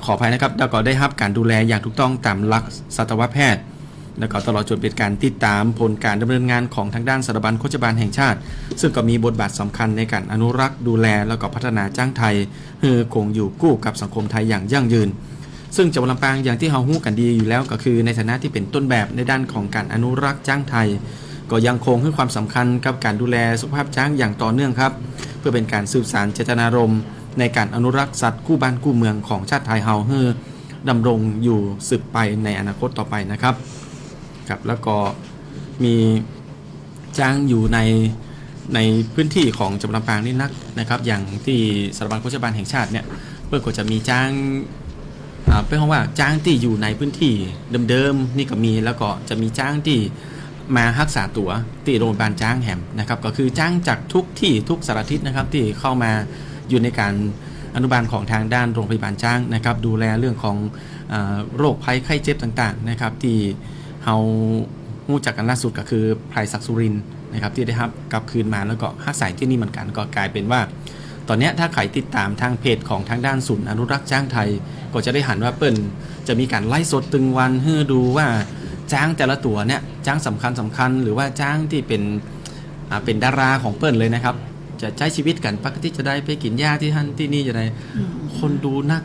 ขออภัยนะครับแล้วก็ได้รับการดูแลอย่างถูกต้องตามหลักสัตวแพทย์แล้วก็ตลอดจนเป็นการติดตามผลการดำเนินงานของทางด้านสถาบันโฆษบาลแห่งชาติซึ่งก็มีบทบาทสำคัญในการอนุรักษ์ดูแลแล้วก็พัฒนาช้างไทยให้คงอยู่คู่กับสังคมไทยอย่างยั่งยืนซึ่งจังหวัดลำปางอย่างที่เราฮู้กันดีอยู่แล้วก็คือในฐานะที่เป็นต้นแบบในด้านของการอนุรักษ์ช้างไทยก็ยังคงให้ความสำคัญกับการดูแลสุขภาพช้างอย่างต่อเนื่องครับเพื่อเป็นการสืบสานเจตนารมณ์ในการอนุรักษ์สัตว์คู่บ้านคู่เมืองของชาติไทยเฮาให้ดำรงอยู่สืบไปในอนาคตต่อไปนะครับครับแล้วก็มีช้างอยู่ในพื้นที่ของจังหวัดลำปางนี่นักนะครับอย่างที่สถาบันโฆษบาลแห่งชาติเนี่ยเพื่อก็จะมีช้างเป็นคำว่าช้างที่อยู่ในพื้นที่เดิมๆนี่ก็มีแล้วก็จะมีช้างที่มารักษาตัวที่โรงพยาบาลช้างแหมนะครับก็คือช้างจากทุกที่ทุกสารทิศนะครับที่เข้ามาอยู่ในการอนุบาลของทางด้านโรงพยาบาลช้างนะครับดูแลเรื่องของโรคภัยไข้เจ็บต่างๆนะครับที่เรารู้จักกันล่าสุดก็คือไพรศักดิ์สุรินทร์นะครับที่ได้รับกลับคืนมาแล้วก็ฮักษาที่นี่เหมือนกันก็กลายเป็นว่าตอนนี้ถ้าใครติดตามทางเพจของทางด้านศูนย์อนุรักษ์ช้างไทยก็จะได้หันว่าเปิ้ลจะมีการไล่สดตึงวันให้ดูว่าช้างแต่ละตัวเนี่ยช้างสำคัญหรือว่าช้างที่เป็นดาราของเปิ้ลเลยนะครับจะใช้ชีวิตกันปกติจะได้ไปกินหญ้าที่ท่านที่นี่จะได้คนดูนัก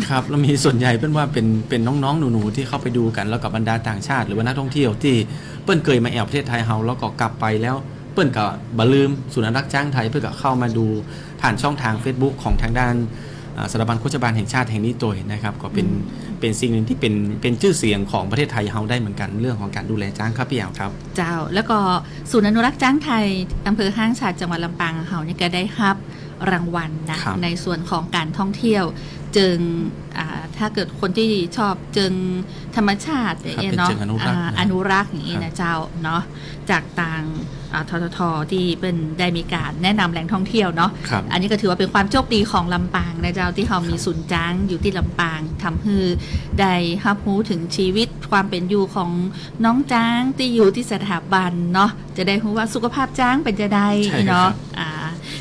ครับแล้วมีส่วนใหญ่เป็นว่าเป็นน้องๆหนูๆที่เข้าไปดูกันแล้วกับบรรดาต่างชาติหรือว่านักท่องเที่ยวที่เปิ้นเคยมาแอวประเทศไทยเฮาแล้วก็กลับไปแล้วเปิ้นก็บ่ลืมศูนย์อนุรักษ์ช้างไทยเพื่อก็เข้ามาดูผ่านช่องทาง Facebook ของทางด้านสถาบันโฆษบาลแห่งชาติแห่งนี้ตัวนะครับก็เป็นสิ่งหนึ่งที่เป็นชื่อเสียงของประเทศไทยเฮาได้เหมือนกันเรื่องของการดูแลช้างครับพี่แอวครับเจ้าแล้วก็ศูนย์อนุรักษ์ช้างไทยอำเภอห้างฉัตรจังหวัดลำปางเฮาเนี่ยก็ได้รับรางวัลนะในส่วนของการท่องเที่ยวเจิงถ้าเกิดคนที่ชอบเจิงธรรมชาติเนาะอนุรักษ์อย่างนี้นะเจ้าเนาะจากต่างทททที่เป็นได้มีการแนะนำแหล่งท่องเที่ยวเนาะอันนี้ก็ถือว่าเป็นความโชคดีของลำปางนะเจ้าที่เขามีศูนย์ช้างอยู่ที่ลำปางทำให้ได้รับรู้ถึงชีวิตความเป็นอยู่ของน้องช้างที่อยู่ที่สถาบันเนาะจะได้รู้ว่าสุขภาพช้างเป็นจะได้เนาะ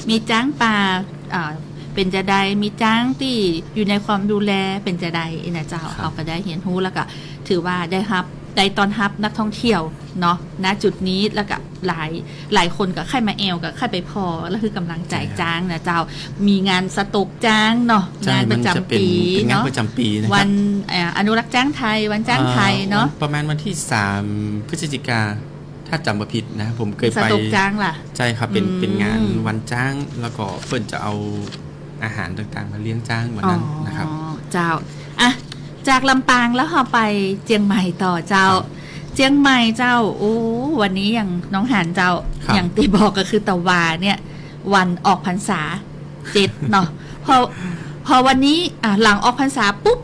มีช้างป่าเป็นจะได้มีช้างที่อยู่ในความดูแลเป็นจะได้นะเจ้าเขาก็ได้เห็นรู้แล้วก็ถือว่าได้ตอนรับนักท่องเที่ยวเนาะณจุดนี้แล้วก็หลายคนก็ค่ายมาแอลก็ค่ายไปพอแล้วคือกำลังใจจ้างนะเจ้ามีงานสต๊กจ้างเนาะงานประจำปีเนาะประจำปีนะครับวันอนุรักษ์จ้างไทยวันจ้างไทยเนาะประมาณวันที่3พฤศจิกาถ้าจำไม่ผิดนะผมเคยไปสต๊กจ้างล่ะใช่ครับเป็นงานวันจ้างแล้วก็เพิ่นจะเอาอาหารต่างๆมาเลี้ยงจ้างวันนั้นนะครับเจ้าอ่ะจากลำปางแล้วเราไปเจียงใหม่ต่อเจ้าเจียงใหม่เจ้าโอ้วันนี้อย่างน้องหานเจ้าอย่างที่บอกก็คือตะวาเนี่ยวันออกพรรษา7เนาะพอวันนี้หลังออกพรรษาปุ๊บ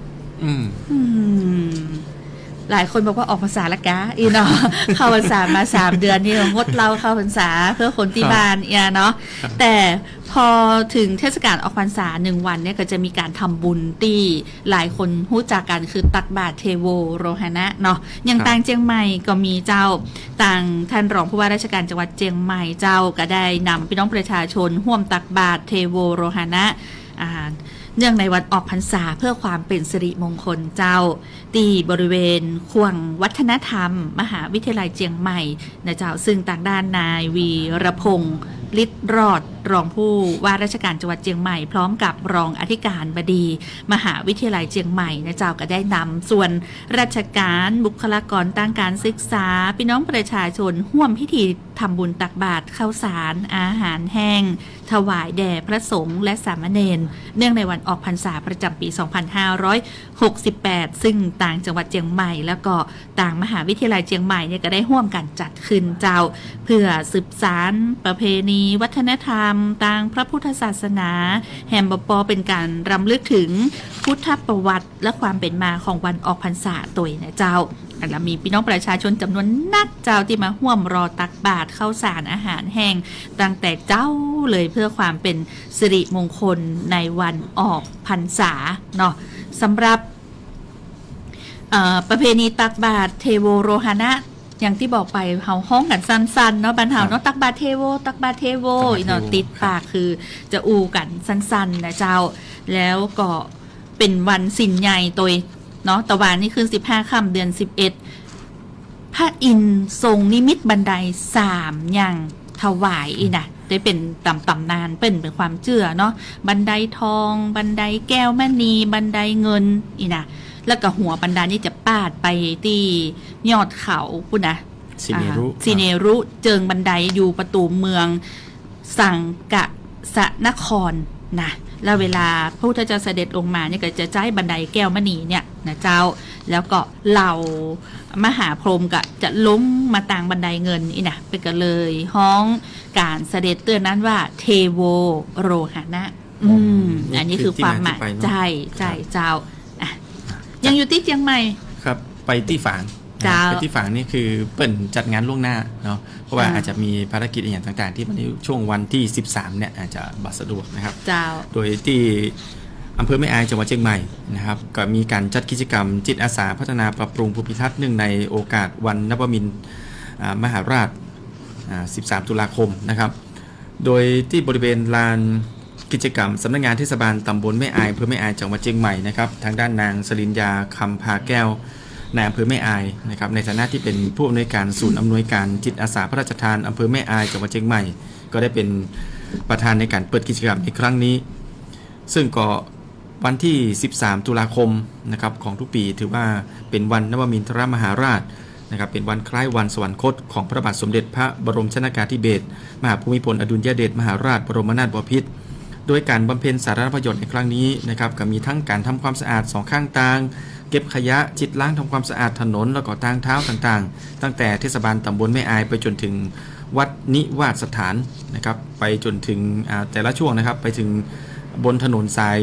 หลายคนบอกว่าออกพรรษาละกะอีเนาะเข้าพรรษามา3เดือนนี่งดเหล้าเข้าพรรษาเพื่อคนที่บ้านเนาะแต่พอถึงเทศกาลออกพรรษา1วันเนี่ยก็จะมีการทำบุญที่หลายคนรู้จักกันคือตักบาตรเทโวโรหณะเนาะอย่างต่างเจียงใหม่ก็มีเจ้าต่างท่านรองผู้ว่าราชการจังหวัดเจียงใหม่เจ้าก็ได้นำพี่น้องประชาชนร่วมตักบาตรเทโวโรหณะเนื่องในวันออกพรรษาเพื่อความเป็นสิริมงคลเจ้าที่บริเวณขวงวัฒนธรรมมหาวิทยาลัยเจียงใหม่นะเจ้าซึ่งต่างด้านนายวีรพงษ์ฤทธิ์รอดรองผู้ว่าราชการจังหวัดเจียงใหม่พร้อมกับรองอธิการบดีมหาวิทยาลัยเจียงใหม่นะเจ้าก็ได้นำส่วนราชการบุคลากรทางการศึกษาพี่น้องประชาชนร่วมพิธีทำบุญตักบาตรข้าวสารอาหารแห้งถวายแด่พระสงฆ์และสามเณรเนื่องในวันออกพรรษาประจำปี 2568 ซึ่งต่างจังหวัดเจียงใหม่แล้วก็ต่างมหาวิทยาลัยเจียงใหม่เนี่ยก็ได้ร่วมกันจัดขึ้นเจ้าเพื่อสืบสานประเพณีวัฒนธรรมทางพระพุทธศาสนาแห่งบปเป็นการรำลึกถึงพุทธประวัติและความเป็นมาของวันออกพรรษาตัวนะเจ้าและมีพี่น้องประชาชนจำนวนนักเจ้าที่มาร่วมรอตักบาตรข้าวสารอาหารแห้งตั้งแต่เจ้าเลยเพื่อความเป็นสิริมงคลในวันออกพรรษาเนาะสำหรับประเพณีตักบาตรเทโวโรหณะอย่างที่บอกไปเฮาห้องกันสั้นๆเนาะบรรเทาเนาะตักบาตรเทโวตักบาตรเทโวเนาะติดปากคือจะอูกันสั้นๆนะเจ้าแล้วก็เป็นวันสินใหญ่ตัวเนาะตะวันนี่คือ15ค่ำเดือน11พระอินทร์ทรงนิมิตบันได3อย่างถวายนะได้เป็นตำนานเป็นความเชื่อเนาะบันไดทองบันไดแก้วมณีบันไดเงินนะแล้วก็หัวบันไดนี่จะปาดไปที่ยอดเขาพุ่นนะซีเนรุเจิงบันไดอยู่ประตูเมืองสังกะสะนครนะแล้วเวลาพระพุทธเจ้าเสด็จลงมาเนี่ยก็จะใช้บันไดแก้วมณีเนี่ยนะเจ้าแล้วก็เหล่ามหาพรหมก็จะล้มมาต่างบันไดเงินอีนะไปกันเลยห้องการเสด็จเตือนนั้นว่าเทโวโรหณะอันนี้คือความหมายใจเจ้ายังอยู่ที่เชียงใหม่ครับไปที่ฝางไปที่ฝางนี่คือเปิ่นจัดงานล่วงหน้าเนาะเพราะว่าอาจจะมีภารกิจอย่างต่างๆที่ในช่วงวันที่13เนี่ยอาจจะบัดสะดวกนะครับโดยที่อำเภอแม่อายจังหวัดเชียงใหม่นะครับก็มีการจัดกิจกรรมจิตอาสาพัฒนาปรับปรุงภูมิทัศน์เนื่องในโอกาสวันนวมินทร์มหาราช13 ตุลาคมนะครับโดยที่บริเวณลานกิจกรรมสำนักงานเทศบาลตำบลแม่อายอำเภอแม่อายจังหวัดเชียงใหม่นะครับทางด้านนางสริญญาคำพาแก้วนายอำเภอแม่อายนะครับในฐานะที่เป็นผู้อำนวยการศูนย์อำนวยการจิตอาสาพระราชทานอำเภอแม่อายจังหวัดเชียงใหม่ก็ได้เป็นประธานในการเปิดกิจกรรมในครั้งนี้ซึ่งก็ วันที่ 13 ตุลาคมนะครับของทุกปีถือว่าเป็นวันนวมินทรมหาราชนะครับเป็นวันคล้ายวันสวรรคตของพระบาทสมเด็จพระบรมชนกาธิเบศรมหาภูมิพลอดุลยเดชมหาราชบรมนาถบพิตรโดยการบำเพ็ญสาธารณประโยชน์ในครั้งนี้นะครับก็มีทั้งการทำความสะอาดสองข้างทางเก็บขยะจิตล้างทำความสะอาดถนนแล้วก็ทางเท้าต่างๆตั้งแต่เทศบาลตำบลแม่อายไปจนถึงวัดนิวาสสถานนะครับไปจนถึงแต่ละช่วงนะครับไปถึงบนถนนสาย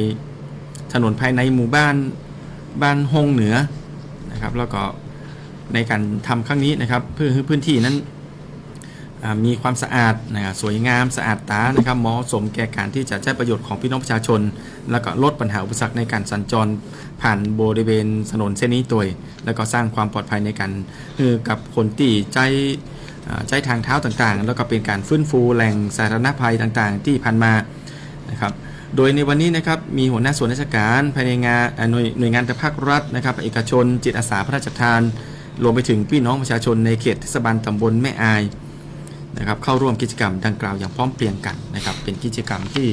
ถนนภายในหมู่บ้านฮงเหนือนะครับแล้วก็ในการทำครั้งนี้นะครับเพื่อให้พื้นที่นั้นมีความสะอาดนะครับสวยงามสะอาดตานะครับเหมาะสมแก่การที่จะใช้ประโยชน์ของพี่น้องประชาชนแล้วก็ลดปัญหาอุปสรรคในการสัญจรผ่านบริเวณถนนเส้นนี้ตัวแล้วก็สร้างความปลอดภัยในการกับคนที่ใช้ทางเท้าต่างๆแล้วก็เป็นการฟื้นฟูแหล่งสาธารณภัยต่างๆที่ผ่านมานะครับโดยในวันนี้นะครับมีหัวหน้าส่วนราชการภายในงานหน่วยงานภาครัฐนะครับเอกชนจิตอาสาพระราชทานรวมไปถึงพี่น้องประชาชนในเขตเทศบาลตำบลแม่อายนะครับเข้าร่วมกิจกรรมดังกล่าวอย่างพร้อมเพรียงกันนะครับเป็นกิจกรรมที่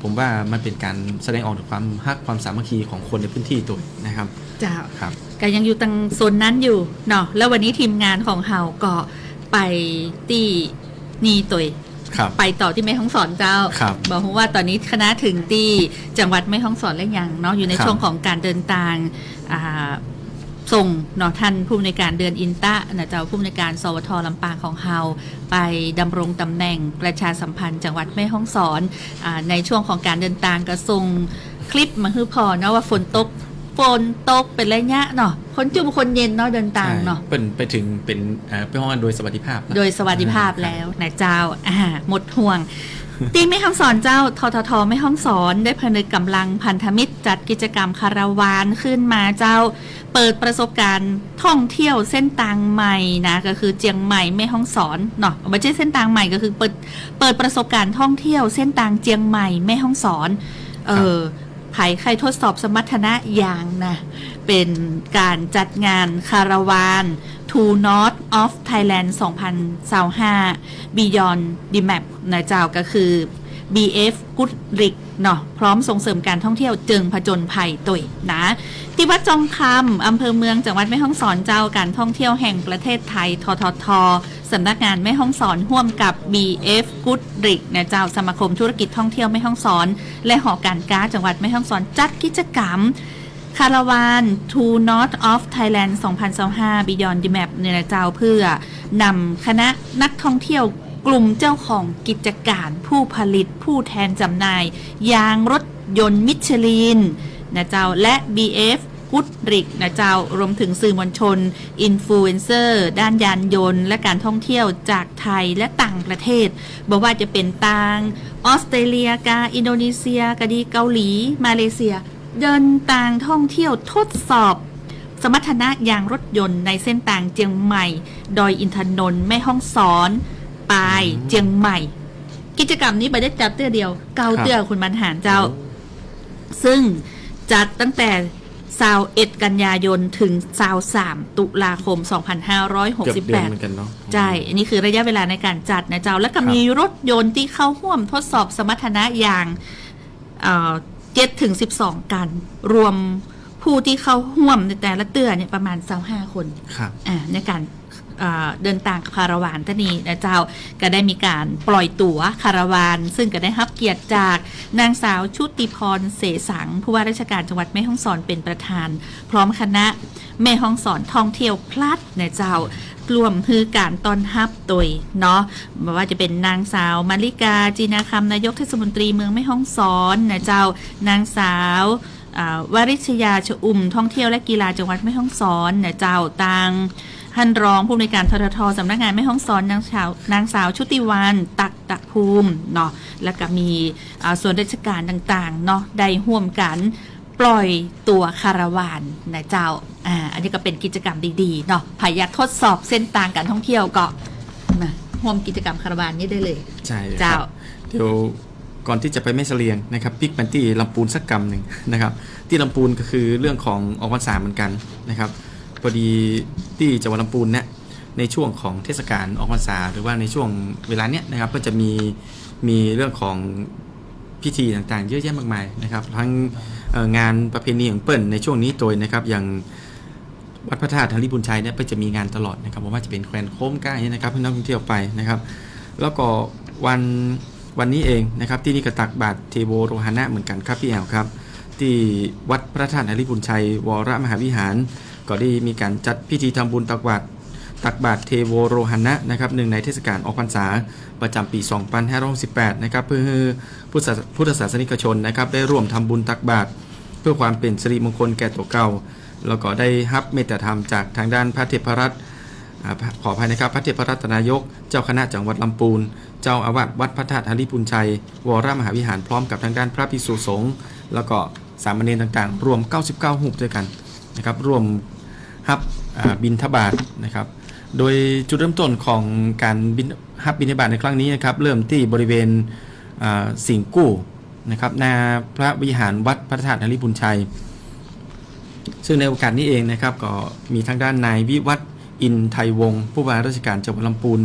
ผมว่ามันเป็นการแสดงออกถึงความฮักความสามัคคีของคนในพื้นที่ตัวนะครับจ้าครับก็ยังอยู่ตรงโซนนั้นอยู่เนาะแล้ววันนี้ทีมงานของเฮาก็ไปที่นี่ตัวไปต่อที่แม่ฮ่องสอนเจ้าบอกว่าตอนนี้คณะถึงที่จังหวัดแม่ฮ่องสอนแล้วยังเนาะอยู่ในช่วงของการเดินทางส่งเนาะท่านผู้อำนวยการเดือนอินตะนะเจ้าผู้อำนวยการสวทลำปางของเฮาไปดำรงตำแหน่งประชาสัมพันธ์จังหวัดแม่ฮ่องสอนในช่วงของการเดินทางก็ส่งคลิปมาให้พอเนาะว่าฝนตกเป็นระยะเนาะคนจุ่มคนเย็นเนาะเดินทางเนาะเป็นไปถึงเป็นไปห้องโดยสวัสดิภาพแล้วนะเจ้าหมดห่วงตีแม่ฮ่องสอนเจ้าททแม่ฮ่องสอนได้ผนึกกำลังพันธมิตรจัดกิจกรรมคาราวานขึ้นมาเจ้าเปิดประสบการณ์ท่องเที่ยวเส้นทางใหม่นะก็คือเจียงใหม่แม่ฮ่องสอนเนาะไม่ใช่เส้นทางใหม่ก็คือเปิดประสบการณ์ท่องเที่ยวเส้นทางเจียงใหม่แม่ฮ่องสอนไผ่ใครทดสอบสมรรถนะอย่างนะเป็นการจัดงานคาราวาน To North of Thailand 2025 Beyond the Map นะเจ้าก็คือ BF Goodrich เนาะพร้อมส่งเสริมการท่องเที่ยวเจิงผจญภัยตุยนะที่วัดจองคำอำเภอเมืองจังหวัดแม่ฮ่องสอนเจ้าการท่องเที่ยวแห่งประเทศไทยทททสำนักงานแม่ฮ่องสอนร่วมกับ BF Goodrich นะเจ้าสมาคมธุรกิจท่องเที่ยวแม่ฮ่องสอนและหอการค้าจังหวัดแม่ฮ่องสอนจัดกิจกรรมคาราวาน To North of Thailand 2025 Beyond the Map เนี่ยนะเจ้าเพื่อนำคณะนักท่องเที่ยวกลุ่มเจ้าของกิจการผู้ผลิตผู้แทนจำหน่ายยางรถยนต์มิชลินนะเจ้าและ BF Goodrich นะเจ้ารวมถึงสื่อมวลชนอินฟลูเอนเซอร์ด้านยานยนต์และการท่องเที่ยวจากไทยและต่างประเทศบอกว่าจะเป็นต่างออสเตรเลียกาอินโดนีเซียกาดีเกาหลีมาเลเซียเดินทางท่องเที่ยวทดสอบสมรรถนะยางรถยนต์ในเส้นทางเจียงใหม่ดอยอินทนนท์แม่ฮ่องสอนปายเจียงใหม่กิจกรรมนี้ไปได้จัดเตื้อเดียวเกาเตื้อคุณบรรหารเจ้าซึ่งจัดตั้งแต่21 กันยายนถึง23 ตุลาคม 2568ใช่อันนี้คือระยะเวลาในการจัดนะเจ้าแล้วก็มีรถยนต์ที่เข้าร่วมทดสอบสมรรถนะอย่าง7 ถึง 12 กันรวมผู้ที่เข้าร่วมในแต่ละเตื้อเนี่ยประมาณ25 คนในการเดินทางคาราวานท่านี้นะเจ้าก็ได้มีการปล่อยตั๋วคาราวานซึ่งก็ได้รับเกียรติจากนางสาวชุติพรเสสังผู้ว่าราชการจังหวัดแม่ฮ่องสอนเป็นประธานพร้อมคณะแม่ฮ่องสอนท่องเที่ยวพลัดนะเจ้ารวมคือการต้อนรับโดยเนาะไม่ว่าจะเป็นนางสาวมาริกาจีนาคำนายกเทศมนตรีเมืองแม่ฮ่องสอนนะเจ้านางสาววริชยาชอุ่มท่องเที่ยวและกีฬาจังหวัดแม่ฮ่องสอนนะเจ้าต่างท่านรองผู้อำนวยการทททสำนักงานแม่ฮ่องสอนนางสาวชุติวรรณตักภูมิเนาะแล้วก็มีส่วนราชการต่างๆเนาะได้ร่วมกันปล่อยตัวคาราวานนะเจ้าอันนี้ก็เป็นกิจกรรมดีๆเนาะใครอยากทดสอบเส้นทางการท่องเที่ยวก็มาร่วมกิจกรรมคาราวานนี้ได้เลยใช่เจ้าเดี๋ยวก่อนที่จะไปแม่เสลียงนะครับพิกมันที่ลำพูนสักกรรมหนึ่งนะครับที่ลำพูนก็คือเรื่องของออกพรรษาเหมือนกันนะครับพอดีที่จังหวัดลำพูนเนี่ยในช่วงของเทศกาลออกพรรษาหรือว่าในช่วงเวลาเนี้ยนะครับก็จะมีเรื่องของพิธีต่างๆเยอะแยะมากมายนะครับทั้ง งานประเพณีของเปิ้ลในช่วงนี้ตัวนะครับอย่างวัดพระธาตุธาริพุนชัยเนี่ยจะมีงานตลอดนะครับว่าจะเป็นแคว้นโค้มก้านะครับให้นักท่องเที่ยวไปนะครับแล้วก็วันนี้เองนะครับที่นี่ก็ตักบาตรเทโวโรหณะเหมือนกันครับพี่แอลครับที่วัดพระธาตุธาริพุนชัยวรมหาวิหารก็ได้มีการจัดพิธีทำบุญตักบาตรเทโวโรหณะนะครับหนึ่งในเทศกาลออกพรรษาประจำปี 2568 นะครับเพื่อพุทธศาสนิกชนนะครับได้ร่วมทำบุญตักบาตรเพื่อความเป็นสิริมงคลแก่ตัวเก่าแล้วก็ได้รับเมตตาธรรมจากทางด้านพระเทพรัตน์ขออภัยนะครับพระเทพรัตนายกเจ้าคณะจังหวัดลำพูนเจ้าอาวาสวัดพระธาตุธาริพุนชัยวรมหาวิหารพร้อมกับทางด้านพระภิกษุสงฆ์แล้วก็สามเณรต่างๆรวม99รูปด้วยกันนะครับร่วมรับบิณฑบาตนะครับโดยจุดเริ่มต้นของการรับบิณฑบาตในครั้งนี้นะครับเริ่มที่บริเวณสิงห์กู้นะครับหน้าพระวิหารวัดพระธาตุธาริพุนชัยซึ่งในโอกาสนี้เองนะครับก็มีทางด้านนายวิวัฒน์อินไทยวงศ์ผู้ว่าราชการจังหวัดลำพูน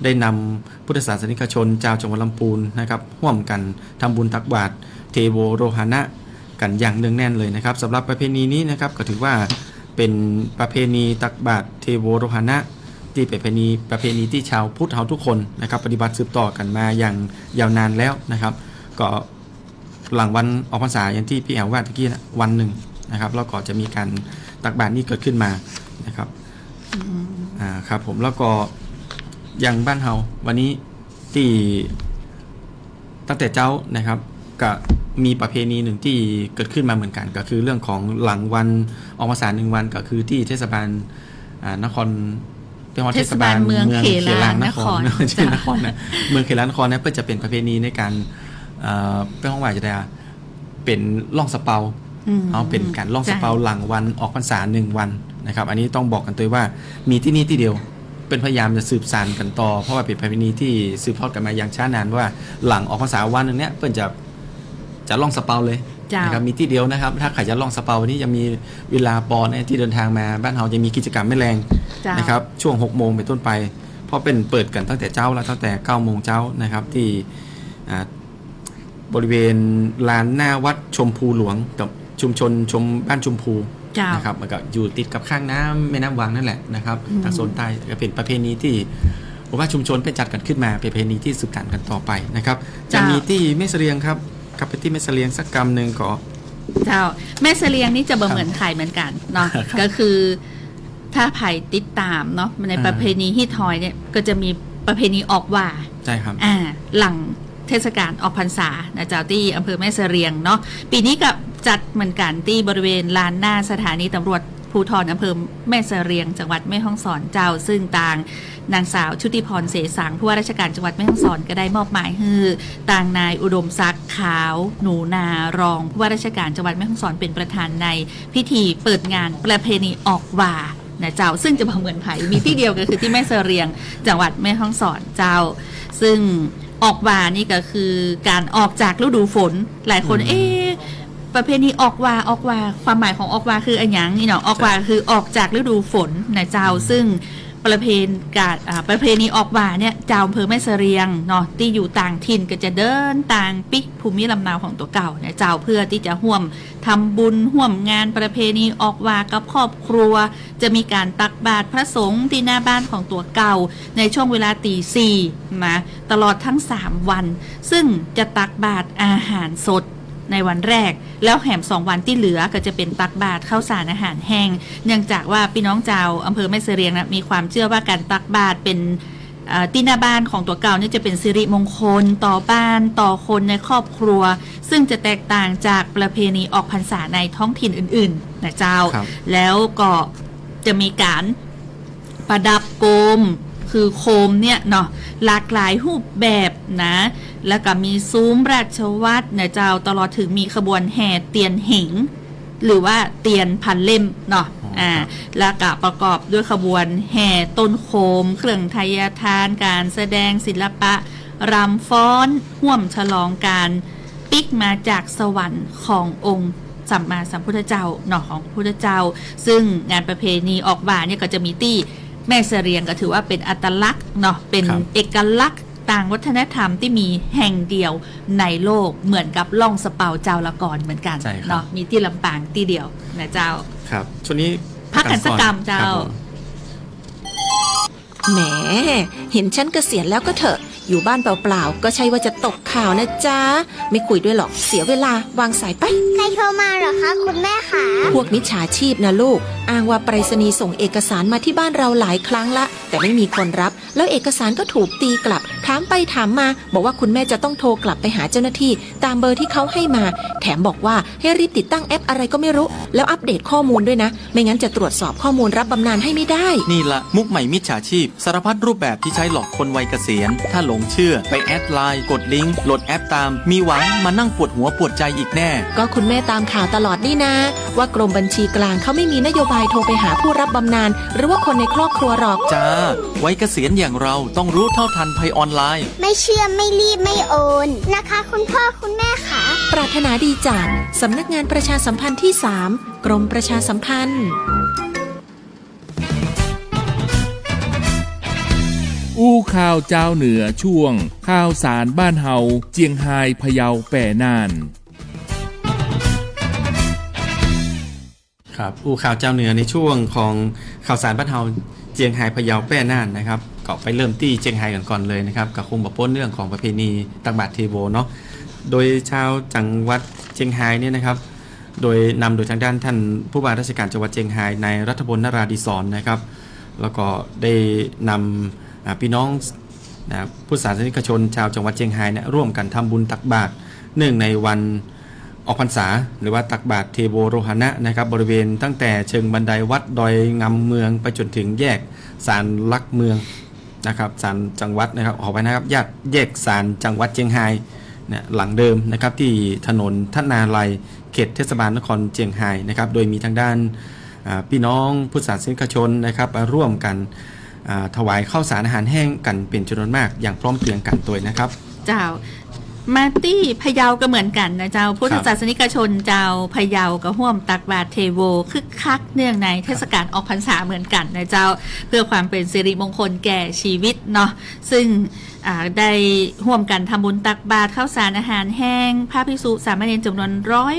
ได้นำพุทธศาสนิกชนชาวจังหวัดลำพูนนะครับร่วมกันทำบุญตักบาตรเทโวโรหณะกันอย่างเนืองแน่นเลยนะครับสำหรับประเพณีนี้นะครับก็ถือว่าเป็นประเพณีตักบาตรเทโวโรหณะที่เป็นประเพณีที่ชาวพุทธเราทุกคนนะครับปฏิบัติสืบต่อกันมาอย่างยาวนานแล้วนะครับก็หลังวันออกพรรษาอย่างที่พี่แอลว่าตะกี้นะวันหนึ่งนะครับแล้วก็จะมีการตักบาตรนี้เกิดขึ้นมานะครับครับผมแล้วก็อย่างบ้านเฮาวันนี้ที่ตั้งแต่เจ้านะครับก็มีประเพณีหนึ่งที่เกิดขึ้นมาเหมือนกันก็คือเรื่องของหลังวันออกพรรษา1 วันก็คือที่เทศบาลนครเทศบาลเมืองเขลางนครชื่อนครนะเมืองเขลางนครเนี่ยเพื่อจะเป็นประเพณีในการเป็นห้องไหว้จะได้เป็นล่องสะเปาเอาเป็นการล่องสะเปาหลังวันออกพรรษา1 วันนะครับอันนี้ต้องบอกกันตัวว่ามีที่นี่ที่เดียวเป็นพยายามจะสืบสานกันต่อเพราะว่าเป็นประเพณีที่สืบทอดกันมาอย่างช้านานว่าหลังออกพรรษาวันนึงเนี้ยเพื่อนจะล่องสะเปาเลยนะครับมีที่เดียวนะครับถ้าใครจะล่องสะเปาวันนี้จะมีเวลาปอเนี่ยที่เดินทางมาบ้านเฮาจะมีกิจกรรมไม่แรงนะครับช่วง6 โมงเป็นต้นไปเพราะเป็นเปิดกันตั้งแต่เช้าแล้วตั้งแต่9 โมงเช้านะครับที่บริเวณลานหน้าวัดชมพูหลวงกับชุมชนบ้านชมพูนะครับมันก็อยู่ติดกับข้างน้ำแม่น้ำวังนั่นแหละนะครับทางโซนใต้ก็เป็นประเพณีที่ผมว่าชุมชนเป็นจัดกันขึ้นมาเป็นประเพณีที่สืบสานกันต่อไปนะครับจะมีที่แม่เสลียงครับกับไปที่แม่เสลียงสักกรรมหนึ่งก็เจ้าแม่เสลียงนี่จะเหมือนไข่เหมือนกันเนาะก็คือถ้าไผ่ติดตามเนาะในประเพณีฮิตฮอยเนี่ยก็จะมีประเพณีออกว่าใช่ครับหลังเทศกาลออกพรรษานะเจ้าที่อำเภอแม่เสลียงเนาะปีนี้ก็จัดเหมือนกันที่บริเวณลานหน้าสถานีตำรวจภูธรอำเภอแม่เสลียงจังหวัดแม่ฮ่องสอนเจ้าซึ่งต่างนางสาวชุติพรเสสังผู้ว่าราชการจังหวัดแม่ฮ่องสอนก็ได้มอบหมายให้ต่างนายอุดมศักดิ์ขาวหนูนารองผู้ว่าราชการจังหวัดแม่ฮ่องสอนเป็นประธานในพิธีเปิดงานประเพณีออกว่านะเจ้าซึ่งจะเหมือนไผ่มีที่เดียวก็คือที่แม่เสลียงจังหวัดแม่ฮ่องสอนเจ้าซึ่งออกว่านี่ก็คือการออกจากฤดูฝนหลายคนประเพณีออกว่าความหมายของออกว่าคืออะไรอย่างนี่เนาะออกว่าคือออกจากฤดูฝนนะเจ้าซึ่งประเพณีออกว่าเนี่ยเจ้าอำเภอแม่เสลียงเนาะที่อยู่ต่างถิ่นก็จะเดินต่างปิกภูมิลำเนาของตัวเก่านะเจ้าเพื่อที่จะร่วมทำบุญร่วมงานประเพณีออกว่ากับครอบครัวจะมีการตักบาตรพระสงฆ์ที่หน้าบ้านของตัวเก่าในช่วงเวลาตี 4นะตลอดทั้ง3 วันซึ่งจะตักบาตรอาหารสดในวันแรกแล้วแหม2 วันที่เหลือก็จะเป็นตักบาตรข้าวสารอาหารแห้งเนื่องจากว่าพี่น้องชาวอำเภอแม่เสลียงนะมีความเชื่อว่าการตักบาตรเป็นที่หน้าบ้านของตัวเก่านี่จะเป็นสิริมงคลต่อบ้านต่อคนในครอบครัวซึ่งจะแตกต่างจากประเพณีออกพรรษาในท้องถิ่นอื่นๆนะเจ้าแล้วก็จะมีการประดับโคมคือโคมเนี่ยเนาะหลากหลายรูปแบบนะแล้วก็มีซุ้มราชวัตรนะเจ้าตลอดถึงมีขบวนแห่เตียนเหงหรือว่าเตียนพันเล่มเนาะแล้วก็ประกอบด้วยขบวนแห่ต้นโคมเครื่องไทยทานการแสดงศิลปะรำฟ้อนห่วมฉลองการปิกมาจากสวรรค์ขององค์สัมมาสัมพุทธเจ้าเนาะของพระพุทธเจ้าซึ่งงานประเพณีออกบ่าเนี่ยก็จะมีที่แม่เสลียงก็ถือว่าเป็นอัตลักษณ์เนาะเป็นเอกลักษณ์ ต่างวัฒนธรรมที่มีแห่งเดียวในโลกเหมือนกับล่องสะเปาเจ้าละก่อนเหมือนกันเนาะมีที่ลำปางที่เดียวนะเจ้าครับช่วงนี้พักกันสักกรรมเจ้าแหมเห็นฉันเกษียณแล้วก็เถอะอยู่บ้านเปล่าๆก็ใช่ว่าจะตกข่าวนะจ๊ะไม่คุยด้วยหรอกเสียเวลาวางสายไปใครโทรมาเหรอคะคุณแม่คะพวกมิจฉาชีพนะลูกอ้างว่าไปรษณีย์ส่งเอกสารมาที่บ้านเราหลายครั้งละแต่ไม่มีคนรับแล้วเอกสารก็ถูกตีกลับถามไปถามมาบอกว่าคุณแม่จะต้องโทรกลับไปหาเจ้าหน้าที่ตามเบอร์ที่เขาให้มาแถมบอกว่าให้รีบติดตั้งแอปอะไรก็ไม่รู้แล้วอัปเดตข้อมูลด้วยนะไม่งั้นจะตรวจสอบข้อมูลรับบำนาญให้ไม่ได้นี่ละมุกใหม่มิจฉาชีพสารพัดรูปแบบที่ใช้หลอกคนวัยเกษียณถ้าหลงเชื่อไปแอดไลน์กดลิงก์โหลดแอปตามมีหวังมานั่งปวดหัวปวดใจอีกแน่ก็คุณแม่ตามข่าวตลอดนี่นะว่ากรมบัญชีกลางเขาไม่มีนโยบายโทรไปหาผู้รับบำนาญหรือว่าคนในครอบครัวหรอกจ้าวัยเกษียณอย่างเราต้องรู้เท่าทันภัยออนไลน์ไม่เชื่อไม่รีบไม่โอนนะคะคุณพ่อคุณแม่ค่ะปรารถนาดีจากสำนักงานประชาสัมพันธ์ที่ 3 กรมประชาสัมพันธ์อู้ข่าวเจ้าเหนือช่วงข่าวสารบ้านเฮาเจียงไฮ้พะเยาแป่น่านครับอู้ข่าวเจ้าเหนือในช่วงของข่าวสารบ้านเฮาเจียงไฮ้พะเยาแป่น่านนะครับก็ไปเริ่มที่เจียงไฮ้กันก่อนเลยนะครับกับคงบะป้นเรื่องของประเพณีตักบาตรเทโวเนาะโดยชาวจังหวัดเจียงไฮ้เนี่ยนะครับโดยนำโดยทางด้านท่านผู้ว่าราชการจังหวัดเจียงไฮ้นายรัฐพลนราดิศรนะครับแล้วก็ได้นำพี่น้องพุทธศาสนิกชนชาวจังหวัดเชียงรายเนี่ยร่วมกันทำบุญตักบาตรเนื่องในวันออกพรรษาหรือว่าตักบาตรเทโวโรหณะนะครับบริเวณตั้งแต่เชิงบันไดวัดดอยงำเมืองไปจนถึงแยกศาลหลักเมืองนะครับศาลจังหวัดนะครับออกไปนะครับแยกศาลจังหวัดเชียงรายเนี่ยหลังเดิมนะครับที่ถนนทนาลัยเขตเทศบาลนครเชียงรายนะครับโดยมีทางด้านพี่น้องพุทธศาสนิกชนนะครับร่วมกันถวายข้าวสารอาหารแห้งกันเป็นจำนวนมากอย่างพร้อมเพรียงกันตัวนะครับเจ้ามาตี้พะเยาก็เหมือนกันนะเจ้าพุทธศาสนิกชนเจ้าพะเยาก็ร่วมตักบาตรเทโวคึกคักเนื่องในเทศกาลออกพรรษาเหมือนกันนะเจ้าเพื่อความเป็นสิริมงคลแก่ชีวิตเนาะซึ่งได้ร่วมกันทำบุญตักบาตรข้าวสารอาหารแห้งพระภิกษุสามเณรจำนวน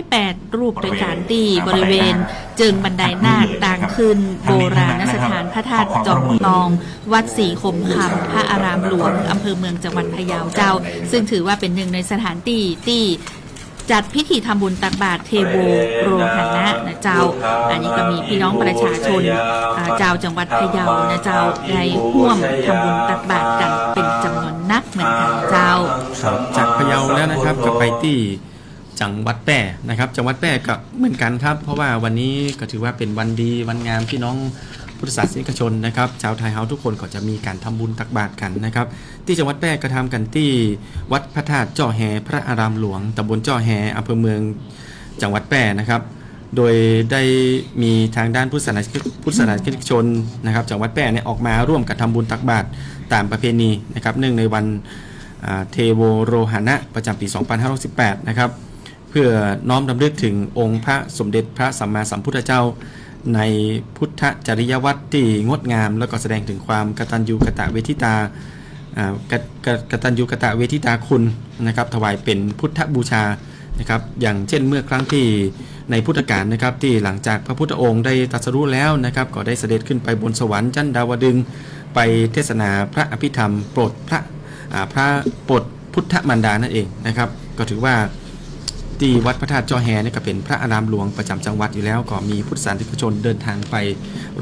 108รูปโดยการที่บริเวณเจิงบันไดนาคต่างขึ้นโบราณสถานพระธาตุจอมทองวัดศรีคมคำพระอารามหลวงอำเภอเมืองจังหวัดพะเยาเจ้าซึ่งถือว่าเป็นหนึ่งในสถานที่จัดพิธีทำบุญตักบาตรเทโวโรหณะนะเจ้าอันนี้ก็มีพี่น้องประชาชนเจ้าจังหวัดพะเยานะเจ้าได้ร่วมทำบุญตักบาตรกันเป็นจำนวนนักเหมือนกันเจ้าจากพะเยาแล้วนะครับก็ไปที่จังหวัดแพร่นะครับจังหวัดแพร่ก็เหมือนกันครับเพราะว่าวันนี้ก็ถือว่าเป็นวันดีวันงามพี่น้องพุทธศาสนิกชนนะครับชาวไทยเฮาทุกคนก็จะมีการทำบุญตักบาตรกันนะครับที่จังหวัดแพร่ก็ทำกันที่วัดพระธาตุจ้อแฮพระอารามหลวงตำบลจ้อแฮอำเภอเมืองจังหวัดแพร่นะครับโดยได้มีทางด้านพุทธศาสนิกชนนะครับจังหวัดแพร่เนี่ยออกมาร่วมกันทำบุญตักบาตรตามประเพณีนะครับเนื่องในวันเทโวโรหณะประจำปี2518นะครับเพื่อน้อมรำลึกถึงองค์พระสมเด็จพระสัมมาสัมพุทธเจ้าในพุทธจริยวัตรที่งดงามแล้วก็แสดงถึงความกตัญญูกตเวทิตากตัญญูกตเวทิตาคุณนะครับถวายเป็นพุทธบูชานะครับอย่างเช่นเมื่อครั้งที่ในพุทธกาลนะครับที่หลังจากพระพุทธองค์ได้ตรัสรู้แล้วนะครับก็ได้เสด็จขึ้นไปบนสวรรค์ชั้นดาวดึงส์ไปเทศนาพระอภิธรรมโปรดพระโปรดพุทธมารดานั่นเองนะครับก็ถือว่าที่วัดพระธาตุจ้อแฮนี่ก็เป็นพระอารามหลวงประจำจังหวัดอยู่แล้วก็มีพุทธศาสนิกชนเดินทางไป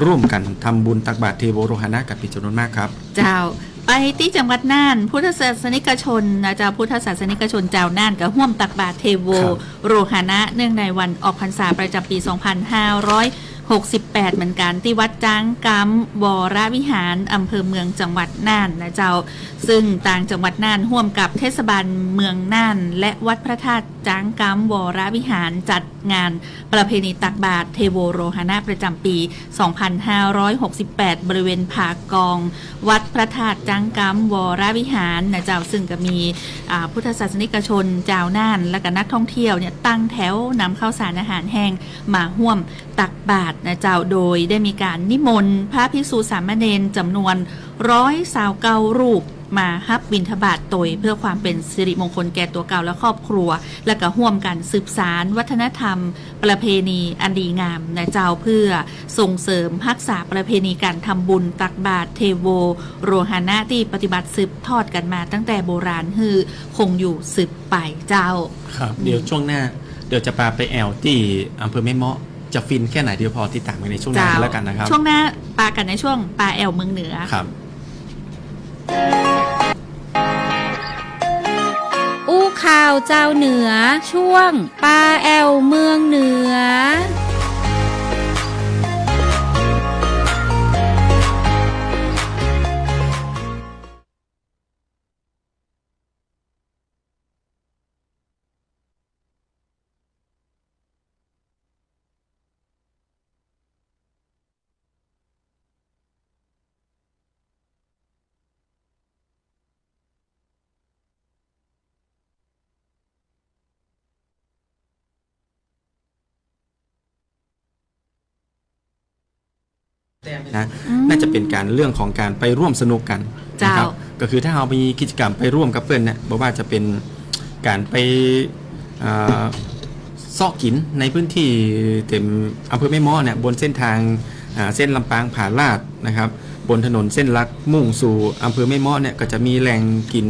ร่วมกันทำบุญตักบาตรเทโวโรหณะกันเป็นจำนวนมากครับเจ้าไปที่จังหวัดน่านพุทธศาสนิกชนนะเจ้าพุทธศาสนิกชนเจ้าน่านก็ร่วมตักบาตรเทโวโรหณะเนื่องในวันออกพรรษาประจำปี2568เหมือนกันที่วัดจ้างกัมวรวิหารอำเภอเมืองจังหวัดน่านนะเจ้าซึ่งต่างจังหวัดน่านร่วมกับเทศบาลเมืองน่านและวัดพระธาตุจ้างกัมวรวิหารจัดงานประเพณีตักบาตรเทโวโรหณะประจำปี2568บริเวณผากองวัดพระธาตุจ้างกัมวรวิหารนะเจ้าซึ่งก็มีพุทธศาสนิกชนเจ้าน่านและก็นักท่องเที่ยวเนี่ยตั้งแถวนำข้าวสารอาหารแห้งมาร่วมตักบาตรนะเจ้าโดยได้มีการนิมนต์พระภิกษุสามเณรจำนวน129รูป มาฮับบิณฑบาตโดยเพื่อความเป็นสิริมงคลแก่ตัวเก่าและครอบครัวและก็ร่วมกันสืบสานวัฒนธรรมประเพณีอันดีงามนะเจ้าเพื่อส่งเสริมรักษาประเพณีการทำบุญตักบาตรเทโวโรหณะที่ปฏิบัติสืบทอดกันมาตั้งแต่โบราณฮือคงอยู่สืบไปเจ้าครับเดี๋ยวช่วงหน้าเดี๋ยวจะพาไปแอลที่อำเภอแม่เมาะจะฟินแค่ไหนเดี๋ยวพอติดตามกันในช่วงหน้าแล้วกันนะครับช่วงหน้าปากันในช่วงปาแอลเมืองเหนือครับอู้ข่าวเจ้าเหนือช่วงปาแอลเมืองเหนือนะน่าจะเป็นการเรื่องของการไปร่วมสนุกกันนะครับก็คือถ้าเรามีกิจกรรมไปร่วมกับเพื่อนเนี่ยบอกว่าจะเป็นการไปซอกกินในพื้นที่เต็มอำเภอแม่เมาะเนี่ยบนเส้นทางเส้นลำปางผาลาดนะครับบนถนนเส้นลัดมุ่งสู่อำเภอแม่เมาะเนี่ยก็จะมีแหล่งกิน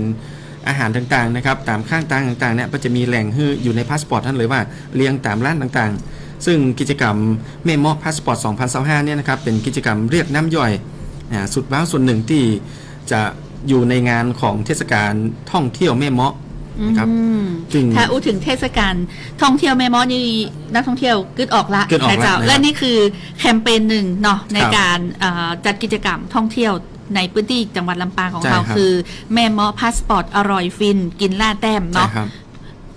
อาหารต่างๆนะครับตามข้างต่างๆเนี่ยก็จะมีแหล่งอยู่ในพาสปอร์ตท่านเลยว่าเรียงตามร้านต่างๆซึ่งกิจกรรมแม่เมาะพาสปอร์ต 2025 เนี่ยนะครับเป็นกิจกรรมเรียกน้ำย่อยสุดว้าวส่วนหนึ่งที่จะอยู่ในงานของเทศกาลท่องเที่ยวแม่เมาะนะครับถ้าอู้ถึงเทศกาลท่องเที่ยวแม่เมาะนี่นักท่องเที่ยวกึดออกละนะเจ้าและนี่คือแคมเปญหนึ่งเนาะในการจัดกิจกรรมท่องเที่ยวในพื้นที่จังหวัดลำปางของเราคือแม่เมาะพาสปอร์ตอร่อยฟินกินล่าแต้มเนาะ